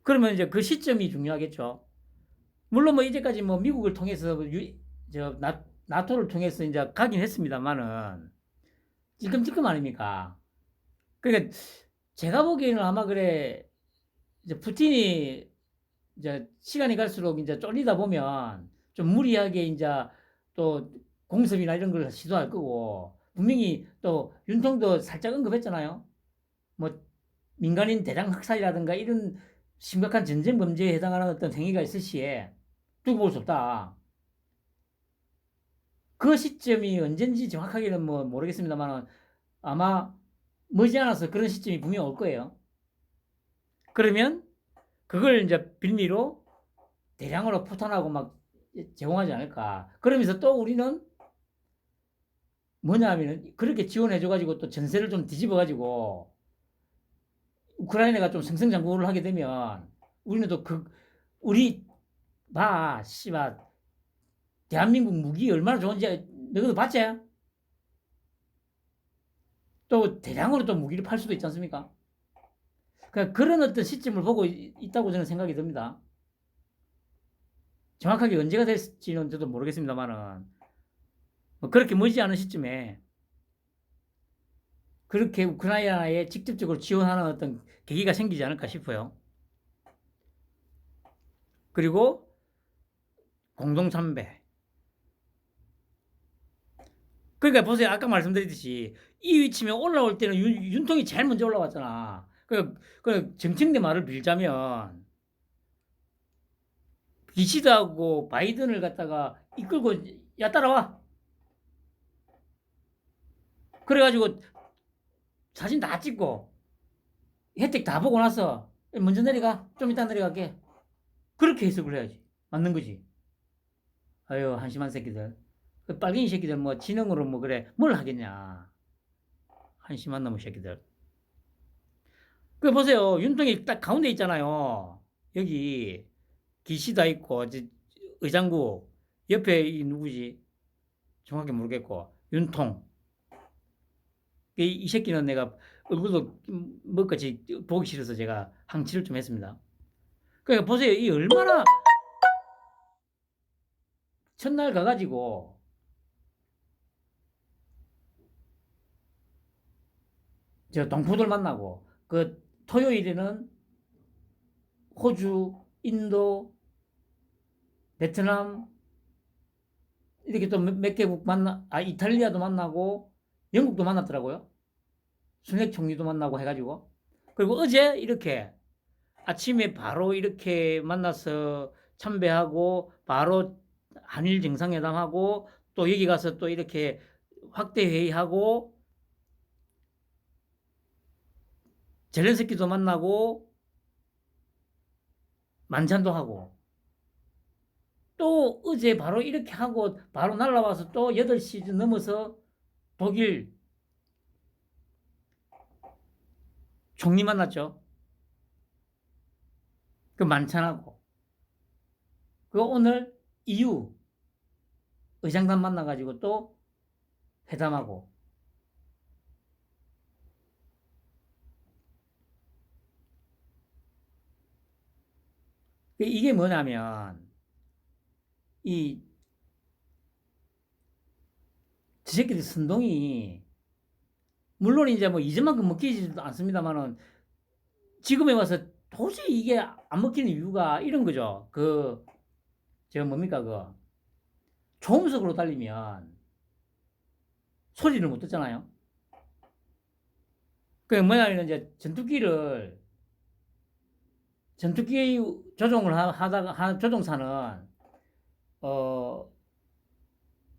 그러면 이제 그 시점이 중요하겠죠. 물론 뭐 이제까지 뭐 미국을 통해서 나토를 통해서 이제 가긴 했습니다만은 찔끔찔끔 아닙니까? 그러니까 제가 보기에는 아마 그래 이제 푸틴이 이제 시간이 갈수록 이제 쫄리다 보면 좀 무리하게 이제 또 공습이나 이런 걸 시도할 거고 분명히 또 윤통도 살짝 언급했잖아요. 뭐 민간인 대량 학살이라든가 이런 심각한 전쟁 범죄에 해당하는 어떤 행위가 있을 시에 두고 볼 수 없다. 그 시점이 언젠지 정확하게는 뭐 모르겠습니다만 아마 머지않아서 그런 시점이 분명 올 거예요. 그러면 그걸 이제 빌미로 대량으로 포탄하고 막 제공하지 않을까. 그러면서 또 우리는 뭐냐 하면 그렇게 지원해줘가지고 또 전세를 좀 뒤집어가지고 우크라이나가 좀 승승장구를 하게 되면 우리는 또 우리 씨발 대한민국 무기 얼마나 좋은지 너희도 봤지? 또 대량으로 또 무기를 팔 수도 있지 않습니까? 그러니까 그런 어떤 시점을 보고 있다고 저는 생각이 듭니다. 정확하게 언제가 될지는 저도 모르겠습니다만은 뭐 그렇게 머지않은 시점에 그렇게 우크라이나에 직접적으로 지원하는 어떤 계기가 생기지 않을까 싶어요. 그리고 공동참배. 그러니까 보세요. 아까 말씀드렸듯이 이 위치면 올라올 때는 윤통이 제일 먼저 올라왔잖아. 그 정책내 말을 빌자면 기시드하고 바이든을 갖다가 이끌고 야 따라와. 그래가지고 사진 다 찍고 혜택 다 보고 나서 먼저 내려가. 좀 이따 내려갈게. 그렇게 해석을 해야지. 맞는 거지. 아유 한심한 새끼들. 그 빨갱이 새끼들 뭐 지능으로 뭐 그래 뭘 하겠냐. 한심한 놈의 새끼들. 그 보세요. 윤통이 딱 가운데 있잖아요. 여기 기시다 있고 의장국 옆에 이 누구지? 정확히 모르겠고 윤통. 이 새끼는 내가 얼굴도 뭐같이 보기 싫어서 제가 항치를 좀 했습니다. 그러니까 보세요. 이 얼마나 첫날 가가지고 저 동포들 만나고 그 토요일에는 호주, 인도, 베트남 이렇게 또 몇 개국 이탈리아도 만나고 영국도 만났더라고요. 순핵 총리도 만나고 해가지고. 그리고 어제 이렇게 아침에 바로 이렇게 만나서 참배하고 바로 한일 정상회담하고 또 여기 가서 또 이렇게 확대 회의하고 젤렌스키도 만나고 만찬도 하고 또 어제 바로 이렇게 하고 바로 날라와서 또 8시 넘어서 독일 총리 만났죠. 그 만찬하고 그 오늘 EU 의장단 만나가지고 또 회담하고 이게 뭐냐면 이 저 새끼들 선동이 물론 이제 뭐 이전만큼 먹히지도 않습니다만은 지금에 와서 도저히 이게 안 먹히는 이유가 이런 거죠. 저 뭡니까 초음속으로 달리면 소리를 못 듣잖아요. 그 뭐냐면 이제 전투기 조종을 하다가 조종사는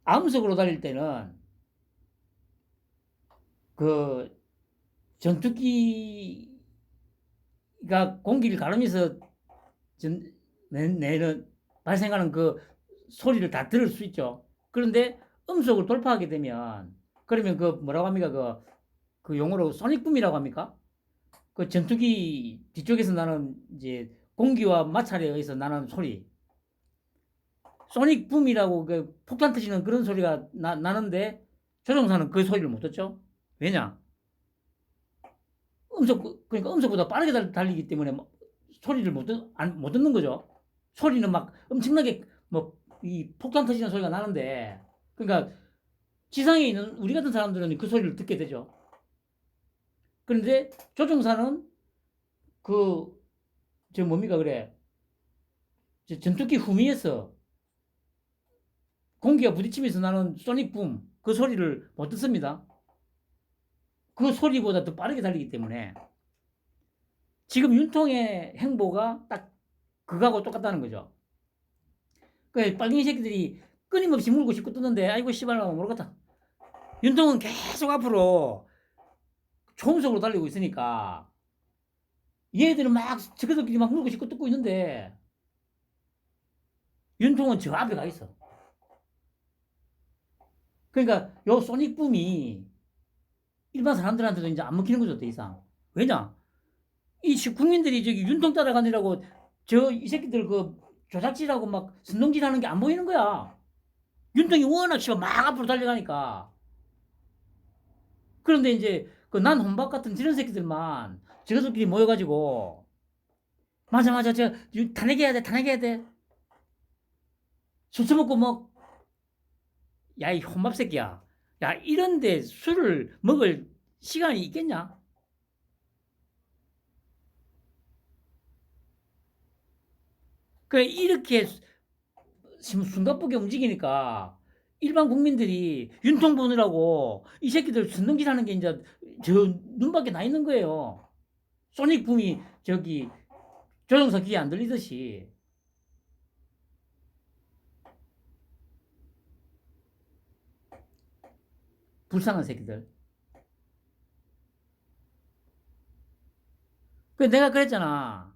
암속으로 달릴 때는 그 전투기가 공기를 가르면서 내는 발생하는 그 소리를 다 들을 수 있죠. 그런데 음속을 돌파하게 되면 그러면 그 뭐라고 합니까? 그 용어로 소닉붐이라고 합니까? 그 전투기 뒤쪽에서 나는 이제 공기와 마찰에 의해서 나는 소리. 소닉붐이라고 그 폭탄 터지는 그런 소리가 나는데 조종사는 그 소리를 못 듣죠. 왜냐? 그러니까 음속보다 빠르게 달리기 때문에 소리를 못 듣는 거죠. 소리는 막 엄청나게 이 폭탄 터지는 소리가 나는데 그러니까 지상에 있는 우리 같은 사람들은 그 소리를 듣게 되죠. 그런데 조종사는 뭡니까 전투기 후미에서 공기가 부딪히면서 나는 소닉붐 그 소리를 못 듣습니다. 그 소리보다 더 빠르게 달리기 때문에 지금 윤통의 행보가 딱 그거하고 똑같다는 거죠. 그 빨갱이 새끼들이 끊임없이 물고 싶고 뜯는데 아이고 씨발라 모르겠다. 윤통은 계속 앞으로 초음속으로 달리고 있으니까 얘들은 막 저들끼리 막 물고 싶고 뜯고 있는데 윤통은 저 앞에 가 있어. 그러니까 요 소닉붐이 일반 사람들한테도 이제 안 먹히는 거죠, 더 이상. 왜냐? 이 국민들이 저기 윤통 따라가느라고 이 새끼들 그 조작질하고 막 선동질 하는 게 안 보이는 거야. 윤통이 워낙 씨발 막 앞으로 달려가니까. 그런데 이제 그 난 혼밥 같은 저런 새끼들만 저들끼리 모여가지고 맞아 저 탄핵해야 돼 술 처먹고 뭐 야 이 혼밥 새끼야 야 이런데 술을 먹을 시간이 있겠냐? 그래 이렇게 숨가쁘게 움직이니까 일반 국민들이 윤통 보느라고 이 새끼들 순둥질 하는 게 이제 저 눈밖에 나 있는 거예요. 소닉 붐이 저기 조종사 귀에 안 들리듯이. 불쌍한 새끼들. 그 내가 그랬잖아.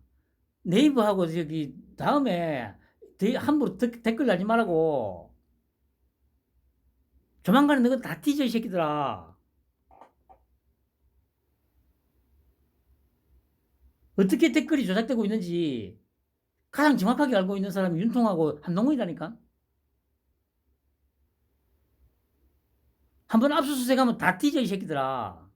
네이버하고 저기 다음에 함부로 댓글 달지 말라고. 조만간에 너가 다 뒤져 이 새끼들아. 어떻게 댓글이 조작되고 있는지 가장 정확하게 알고 있는 사람이 윤통하고 한동훈이라니까. 한번 압수수색하면 다 뒤져 이 새끼들아.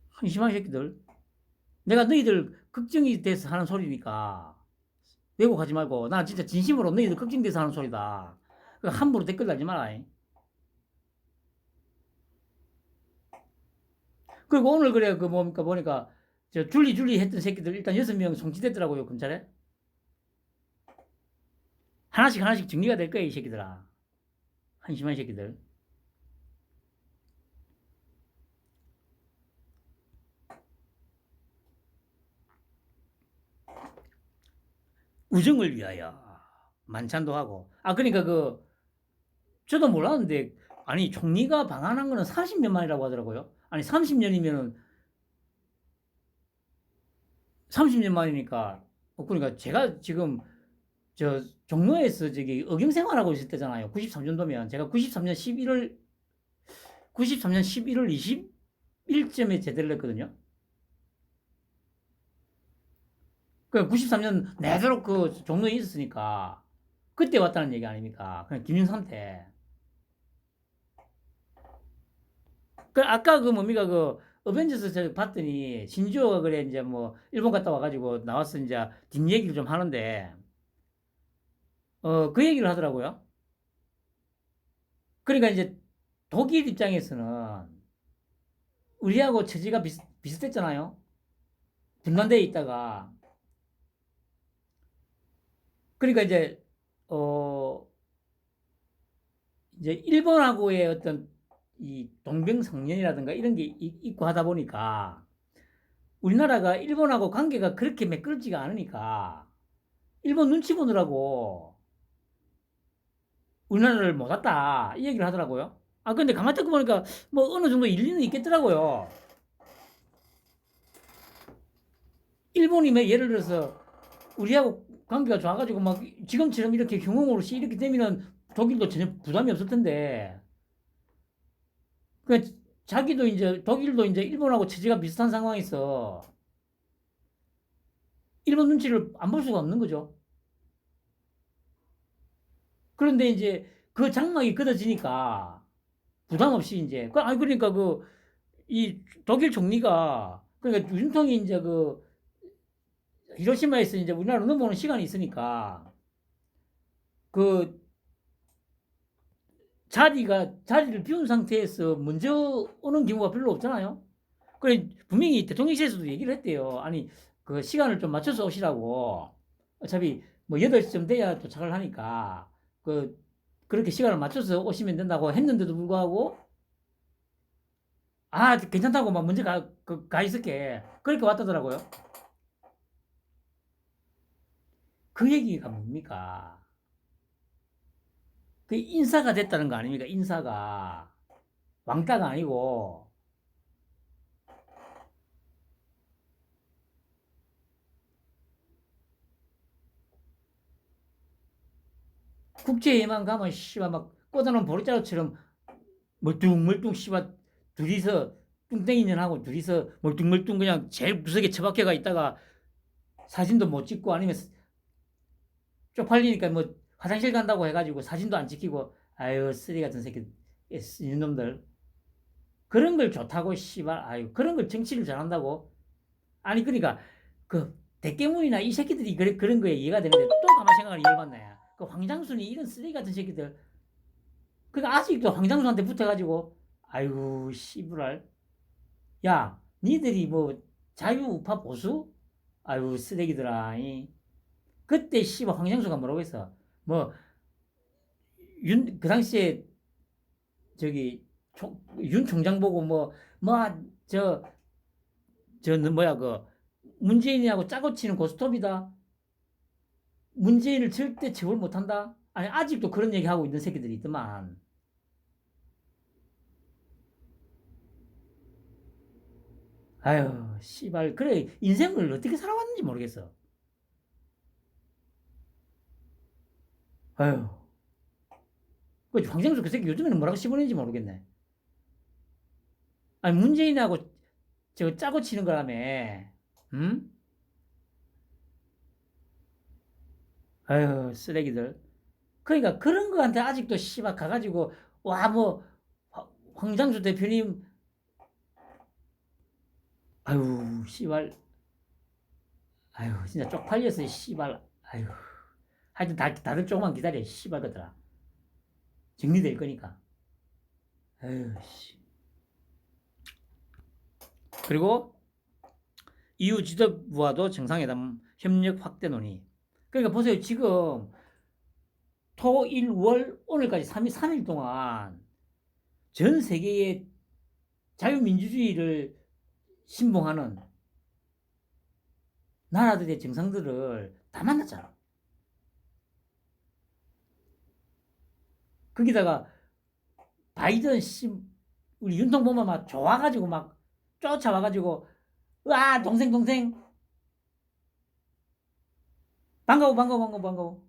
한심한 새끼들. 내가 너희들 걱정이 돼서 하는 소리니까 왜곡하지 말고. 나 진짜 진심으로 너희들 걱정돼서 하는 소리다. 함부로 댓글 달지 마라. 그리고 오늘 그래 그 뭡니까 보니까 저 줄리 했던 새끼들 일단 6명 송치됐더라고요, 검찰에. 하나씩 정리가 될 거야, 이 새끼들아. 한심한 새끼들. 우정을 위하여 만찬도 하고. 그러니까 저도 몰랐는데, 아니 총리가 방한한 거는 30년 만이라고 하더라고요. 아니 30년이면은 30년 만이니까 그러니까 제가 지금 저 종로에서 저기 의경생활하고 있을 때잖아요. 93년도면 제가 93년 11월 20일쯤에 제대를 했거든요. 그 93년 내도록 그 종로에 있었으니까 그때 왔다는 얘기 아닙니까? 그냥 김영삼 때. 그 아까 그 뭡니까 그 어벤져스 저 봤더니 신주호가 그래 이제 뭐 일본 갔다 와가지고 나와서 이제 뒷얘기를 좀 하는데 그 얘기를 하더라고요. 그러니까 이제 독일 입장에서는 우리하고 처지가 비슷했잖아요. 분단대에 있다가 그러니까 이제 일본하고의 어떤 이 동병상련이라든가 이런 게 있고 하다 보니까 우리나라가 일본하고 관계가 그렇게 매끄럽지가 않으니까 일본 눈치 보느라고 우리나라를 못 왔다 이 얘기를 하더라고요. 근데 가만히 듣고 보니까 뭐 어느 정도 일리는 있겠더라고요. 일본이 뭐 예를 들어서 우리하고 관계가 좋아가지고 막 지금처럼 이렇게 흉흥으로 이렇게 되면은 독일도 전혀 부담이 없을 텐데 그 자기도 이제 독일도 이제 일본하고 처지가 비슷한 상황에서 일본 눈치를 안 볼 수가 없는 거죠. 그런데 이제 그 장막이 걷어지니까 부담 없이 이제 그러니까 이 독일 총리가 그러니까 윤통이 이제 히로시마에서 이제 우리나라로 넘어오는 시간이 있으니까 그 자리를 비운 상태에서 먼저 오는 경우가 별로 없잖아요. 그래 분명히 대통령실에서도 얘기를 했대요. 아니 그 시간을 좀 맞춰서 오시라고. 어차피 뭐 8시쯤 돼야 도착을 하니까 그렇게 시간을 맞춰서 오시면 된다고 했는데도 불구하고 괜찮다고 막 먼저 가 있을게 그렇게 왔다더라고요. 그 얘기가 뭡니까? 그 인사가 됐다는 거 아닙니까? 인사가 왕따가 아니고 국제회의만 가면 씨발 막 꽂아놓은 보리자루처럼 멀뚱멀뚱 씨발 둘이서 뚱땡이년하고 둘이서 멀뚱멀뚱 그냥 제일 구석에 처박혀가 있다가 사진도 못 찍고 아니면 쪽팔리니까 뭐 화장실 간다고 해가지고 사진도 안 찍히고 아유 쓰레기 같은 새끼 이놈들 그런 걸 좋다고 씨발 아유 그런 걸 정치를 잘한다고 아니 그러니까 대깨문이나 이 새끼들이 그런 거에 이해가 되는데 또 가만 생각을 열받네. 그 황장순이 이런 쓰레기 같은 새끼들 그러니까 아직도 황장순한테 붙어가지고 아이고 씨부랄 야 니들이 뭐 자유우파 보수 아유 쓰레기들아 그때 씨발 황장수가 뭐라고 했어 뭐 그 당시에 저기 윤 총장 보고 저 뭐야 문재인이하고 짜고 치는 고스톱이다. 문재인을 절대 처벌 못한다. 아니 아직도 그런 얘기하고 있는 새끼들이 있더만. 아유 씨발 그래 인생을 어떻게 살아왔는지 모르겠어. 아유 황장수 그 새끼 요즘에는 뭐라고 씹어내는지 모르겠네. 아니 문재인하고 저 짜고 치는 거라며. 응? 아유 쓰레기들. 그러니까 그런 거한테 아직도 씨발 가가지고 와 뭐 황장수 대표님 아유 씨발 아유 진짜 쪽팔려서 씨발 아유 하여튼 다들 조금만 기다려. 씨발 것들아. 정리될 거니까. 에휴, 씨. 그리고 EU 지도부와도 정상회담 협력 확대 논의. 그러니까 보세요. 지금 토, 일, 월, 오늘까지 3일 동안 전 세계의 자유민주주의를 신봉하는 나라들의 정상들을 다 만났잖아. 거기다가 바이든 우리 윤통 보면 막 좋아가지고 막 쫓아와가지고 와 동생 반가워.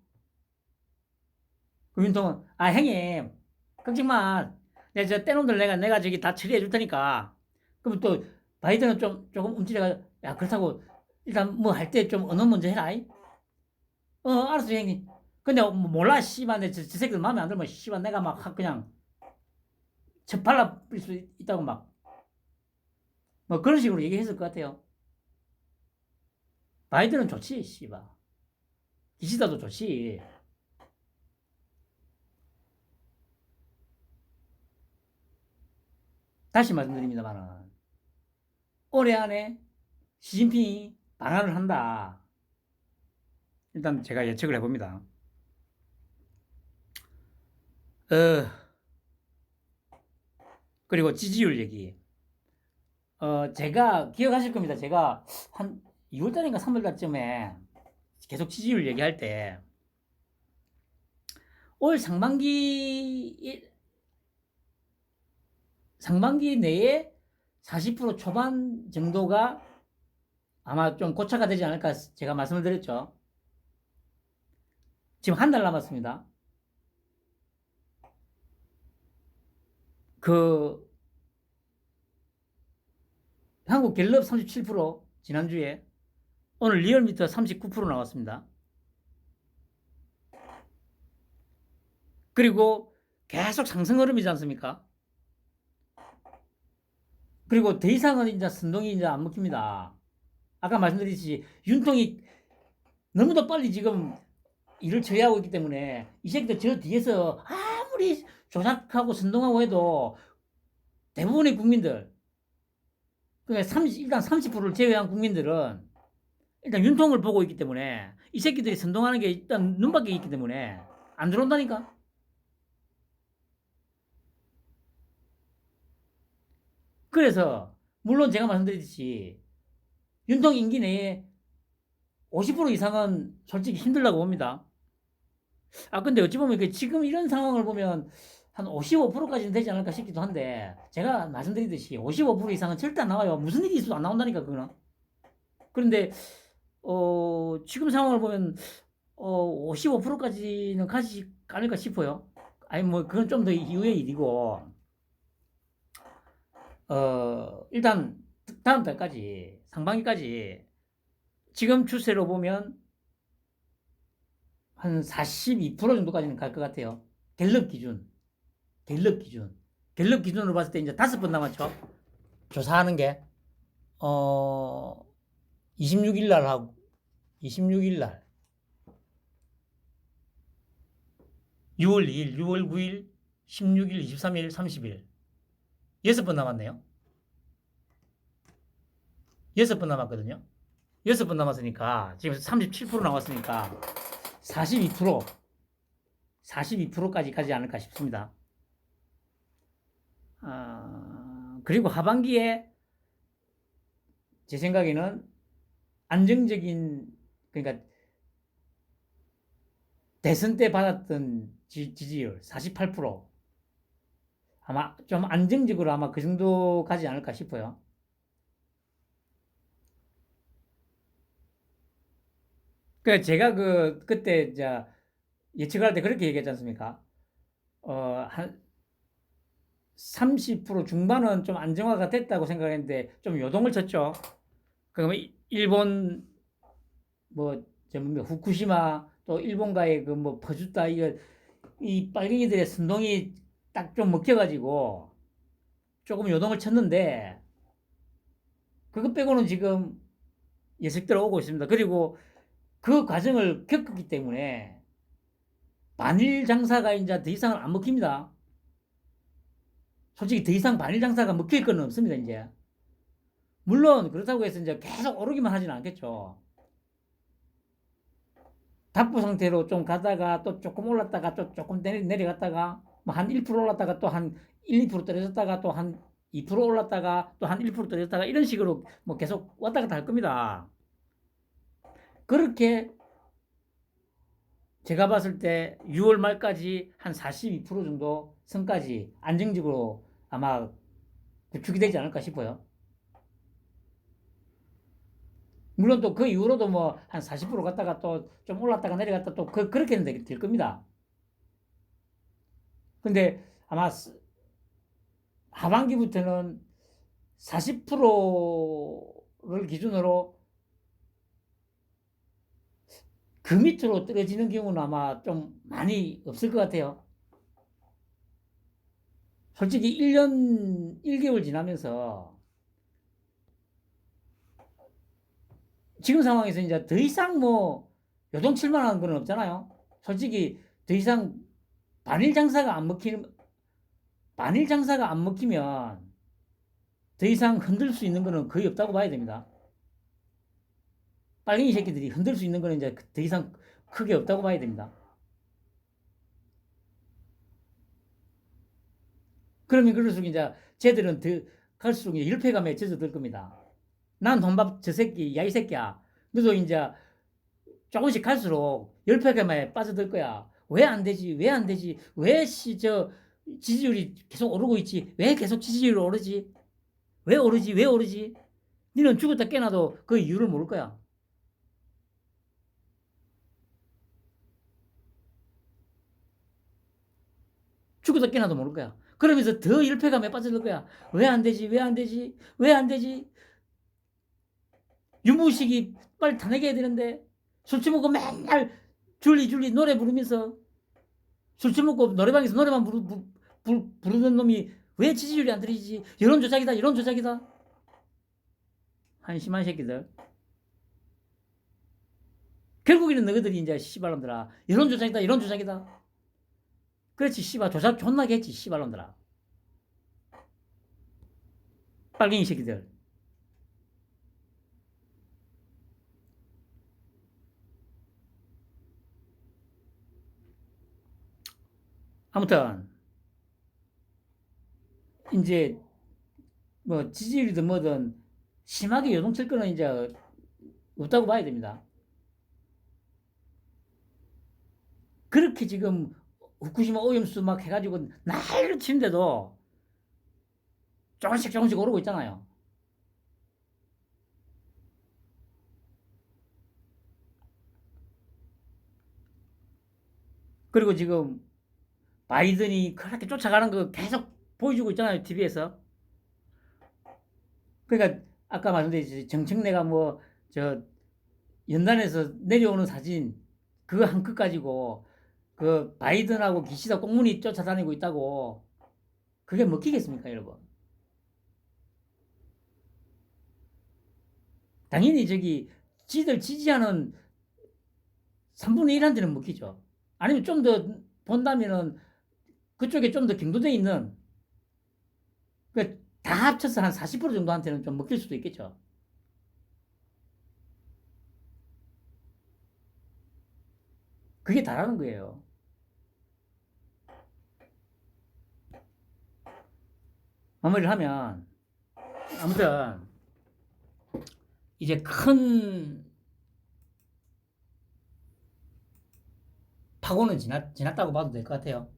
그 윤통은 형님 걱정 마. 내저 떼놈들 내가 저기 다 처리해 줄 테니까. 그럼 또 바이든은 조금 움찔해가 야 그렇다고 일단 뭐 할 때 좀 언어 문제 해라. 알았어 형님. 근데 몰라 씨발 저 새끼들 마음에 안 들면 씨발 내가 막 그냥 처발라 뿌릴 수 있다고 막 뭐 그런 식으로 얘기했을 것 같아요. 바이든은 좋지 씨발. 기시다도 좋지. 다시 말씀드립니다만은 올해 안에 시진핑이 방한을 한다. 일단 제가 예측을 해봅니다. 그리고 지지율 얘기. 제가 기억하실 겁니다. 제가 한 2월달인가 3월달쯤에 계속 지지율 얘기할 때 올 상반기 내에 40% 초반 정도가 아마 좀 고착화 되지 않을까 제가 말씀을 드렸죠. 지금 한 달 남았습니다. 그 한국 갤럽 37% 지난주에 오늘 리얼미터 39% 나왔습니다. 그리고 계속 상승 흐름이지 않습니까? 그리고 더 이상은 이제 선동이 이제 안 먹힙니다. 아까 말씀드렸듯이 윤통이 너무도 빨리 지금 일을 처리하고 있기 때문에 이 새끼들 저 뒤에서 아무리 조작하고 선동하고 해도 대부분의 국민들, 그러니까 일단 30%를 제외한 국민들은 일단 윤통을 보고 있기 때문에 이 새끼들이 선동하는 게 일단 눈밖에 있기 때문에 안 들어온다니까. 그래서 물론 제가 말씀드렸듯이 윤통 임기 내에 50% 이상은 솔직히 힘들다고 봅니다. 근데 어찌 보면 지금 이런 상황을 보면 한 55%까지는 되지 않을까 싶기도 한데 제가 말씀드리듯이 55% 이상은 절대 안 나와요. 무슨 일이 있어도 안 나온다니까 그거는. 그런데 지금 상황을 보면 55%까지는 가지 않을까 싶어요. 아니 뭐 그건 좀 더 이후의 일이고 일단 다음 달까지 상반기까지 지금 추세로 보면 한 42% 정도까지는 갈 것 같아요. 갤럽 기준으로 봤을 때 이제 5번 남았죠. 조사하는 게 26일 날 하고 26일 날 6월 2일, 6월 9일, 16일, 23일, 30일 6번 남았네요. 6번 남았거든요. 6번 남았으니까 지금 37% 나왔으니까 42%까지 가지 않을까 싶습니다. 그리고 하반기에 제 생각에는 안정적인, 그러니까 대선 때 받았던 지지율 48% 아마 좀 안정적으로 아마 그 정도 가지 않을까 싶어요. 제가 그때 이제 예측할 때 그렇게 얘기했지 않습니까? 한 30% 중반은 좀 안정화가 됐다고 생각했는데 좀 요동을 쳤죠. 그러면 일본 후쿠시마 또 일본과의 퍼주타 이 빨갱이들의 선동이 딱 좀 먹혀가지고 조금 요동을 쳤는데 그것 빼고는 지금 예측대로 오고 있습니다. 그리고 그 과정을 겪었기 때문에 반일 장사가 이제 더 이상은 안 먹힙니다. 솔직히 더 이상 반일 장사가 먹힐 건 없습니다, 이제. 물론 그렇다고 해서 이제 계속 오르기만 하지는 않겠죠. 답보 상태로 좀 가다가 또 조금 올랐다가 또 조금 내려갔다가 뭐 한 1% 올랐다가 또 한 1, 2% 떨어졌다가 또 한 2% 올랐다가 또 한 1% 떨어졌다가 이런 식으로 뭐 계속 왔다 갔다 할 겁니다. 그렇게 제가 봤을 때 6월 말까지 한 42% 정도 선까지 안정적으로 아마 구축이 되지 않을까 싶어요. 물론 또 그 이후로도 뭐 한 40% 갔다가 또 좀 올랐다가 내려갔다 또 그렇게는 될 겁니다. 근데 아마 하반기부터는 40%를 기준으로 그 밑으로 떨어지는 경우는 아마 좀 많이 없을 것 같아요. 솔직히 1년 1개월 지나면서 지금 상황에서 이제 더 이상 뭐 요동칠 만한 건 없잖아요. 솔직히 더 이상 반일 장사가 안 먹히는, 반일 장사가 안 먹히면 더 이상 흔들 수 있는 거는 거의 없다고 봐야 됩니다. 빨갱이 새끼들이 흔들 수 있는 거는 이제 더 이상 크게 없다고 봐야 됩니다. 그러면 그럴수록 이제 쟤들은 더 갈수록 이제 열패감에 젖어들 겁니다. 난 돈밥 저 새끼, 야 이 새끼야. 너도 이제 조금씩 갈수록 열패감에 빠져들 거야. 왜 안 되지? 왜 안 되지? 왜 저 지지율이 계속 오르고 있지? 왜 계속 지지율이 오르지? 왜 오르지? 왜 오르지? 너는 죽었다 깨나도 그 이유를 모를 거야. 죽었다 깨나도 모를 거야. 그러면서 더 열패감에 빠져들 거야. 왜 안 되지? 왜 안 되지? 왜 안 되지? 유무식이 빨리 탄핵해야 되는데 술 처먹고 맨날 줄리 노래 부르면서 술 처먹고 노래방에서 노래만 부르는 놈이 왜 지지율이 안 들리지? 여론조작이다, 여론조작이다. 한심한 새끼들. 결국에는 너희들이 이제 씨발놈들아 여론조작이다, 여론조작이다. 그렇지, 씨발 조작 존나게 했지, 씨발놈들아. 빨갱이 새끼들. 아무튼 이제 뭐 지지율이든 뭐든 심하게 요동칠 거는 이제 없다고 봐야 됩니다. 그렇게 지금 후쿠시마 오염수 막 해가지고 날로 치는데도 조금씩 오르고 있잖아요. 그리고 지금 바이든이 그렇게 쫓아가는 거 계속 보여주고 있잖아요, TV에서. 그러니까 아까 말씀드렸듯이 정청래가 뭐 저 연단에서 내려오는 사진 그거 한 컷 가지고 그 바이든하고 기시다 꽁무니 쫓아다니고 있다고 그게 먹히겠습니까, 여러분? 당연히 저기 지들 지지하는 3분의 1한테는 먹히죠. 아니면 좀 더 본다면은 그쪽에 좀 더 경도돼 있는 다 합쳐서 한 40% 정도한테는 좀 먹힐 수도 있겠죠. 그게 다라는 거예요. 마무리를 하면 아무튼 이제 큰 파고는 지났다고 봐도 될 것 같아요.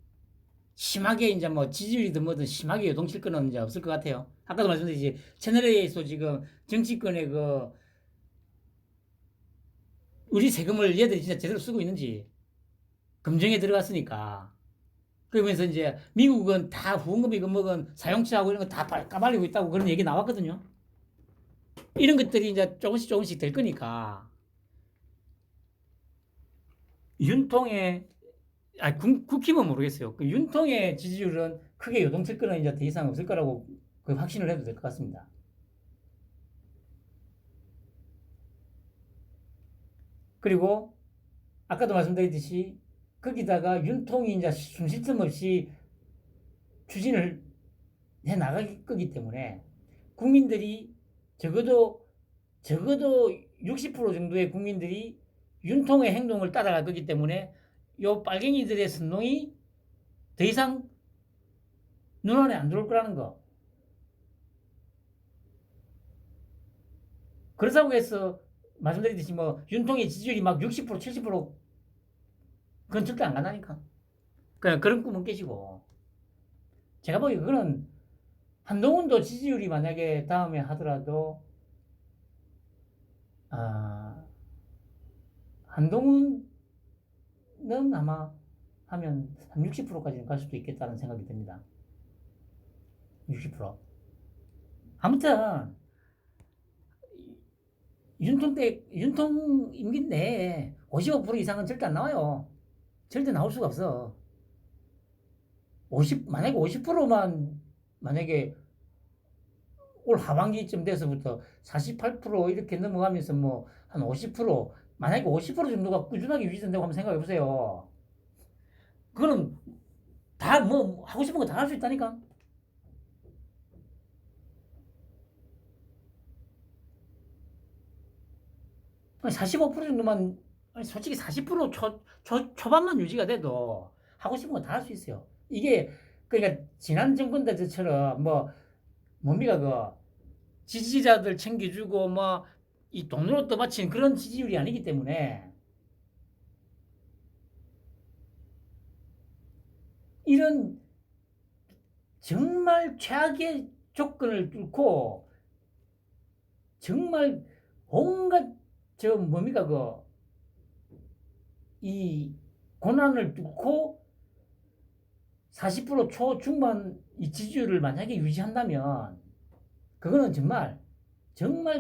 심하게 이제 뭐 지지율이든 뭐든 심하게 요동칠 거는 이제 없을 것 같아요. 아까도 말씀드렸듯이 채널A에서 지금 정치권의 그 우리 세금을 얘들이 진짜 제대로 쓰고 있는지 검증에 들어갔으니까. 그러면서 이제 미국은 다 후원금이건 뭐건 사용처하고 이런 거 다 까발리고 있다고 그런 얘기 나왔거든요. 이런 것들이 이제 조금씩 될 거니까 윤통의 국힘은 모르겠어요. 그 윤통의 지지율은 크게 요동칠 거는 이제 더 이상 없을 거라고 그 확신을 해도 될 것 같습니다. 그리고 아까도 말씀드렸듯이 거기다가 윤통이 이제 숨쉴 틈 없이 추진을 해 나갈 거기 때문에 국민들이 적어도 60% 정도의 국민들이 윤통의 행동을 따라갈 거기 때문에 요 빨갱이들의 선동이 더 이상 눈안에 안 들어올 거라는 거. 그렇다고 해서 말씀드렸듯이 뭐 윤통의 지지율이 막 60% 70% 그건 절대 안 간다니까. 그냥 그런 꿈은 깨시고. 제가 보기에 그거는 한동훈도 지지율이 만약에 다음에 하더라도 한동훈은 아마 하면 한 60%까지는 갈 수도 있겠다는 생각이 듭니다. 60%. 아무튼 윤통 임기 내에 55% 이상은 절대 안 나와요. 절대 나올 수가 없어. 만약에 50%만 만약에 올 하반기쯤 돼서부터 48% 이렇게 넘어가면서 뭐 한 50% 만약에 50% 정도가 꾸준하게 유지된다고 한번 생각해 보세요. 그거는 다 뭐 하고 싶은 거 다 할 수 있다니까. 45% 정도만 솔직히 40% 초반만 유지가 돼도 하고 싶은 거 다 할 수 있어요. 이게 그러니까 지난 정권 때처럼 뭐 뭡니까 그 지지자들 챙겨주고 뭐 이 돈으로 떠받친 그런 지지율이 아니기 때문에 이런 정말 최악의 조건을 뚫고 정말 온갖 저 뭡니까 그 이 고난을 뚫고 40% 초중반 이 지지율을 만약에 유지한다면 그거는 정말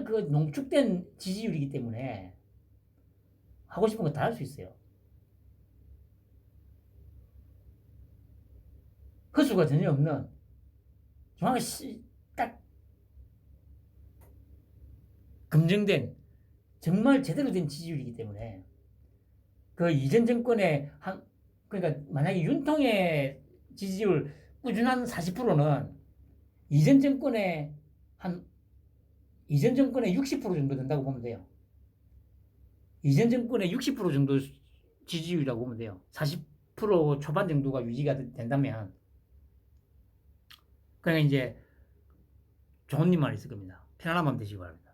그 농축된 지지율이기 때문에 하고 싶은 거 다 할 수 있어요. 허수가 전혀 없는 정확히 딱 검증된 정말 제대로 된 지지율이기 때문에 그 이전 정권의 그러니까 만약에 윤통의 지지율 꾸준한 40%는 이전 정권의 이전 정권의 60% 정도 된다고 보면 돼요. 이전 정권의 60% 정도 지지율이라고 보면 돼요. 40% 초반 정도가 유지가 된다면 그냥 이제 좋은 일만 있을 겁니다. 편안한 마음 되시기 바랍니다.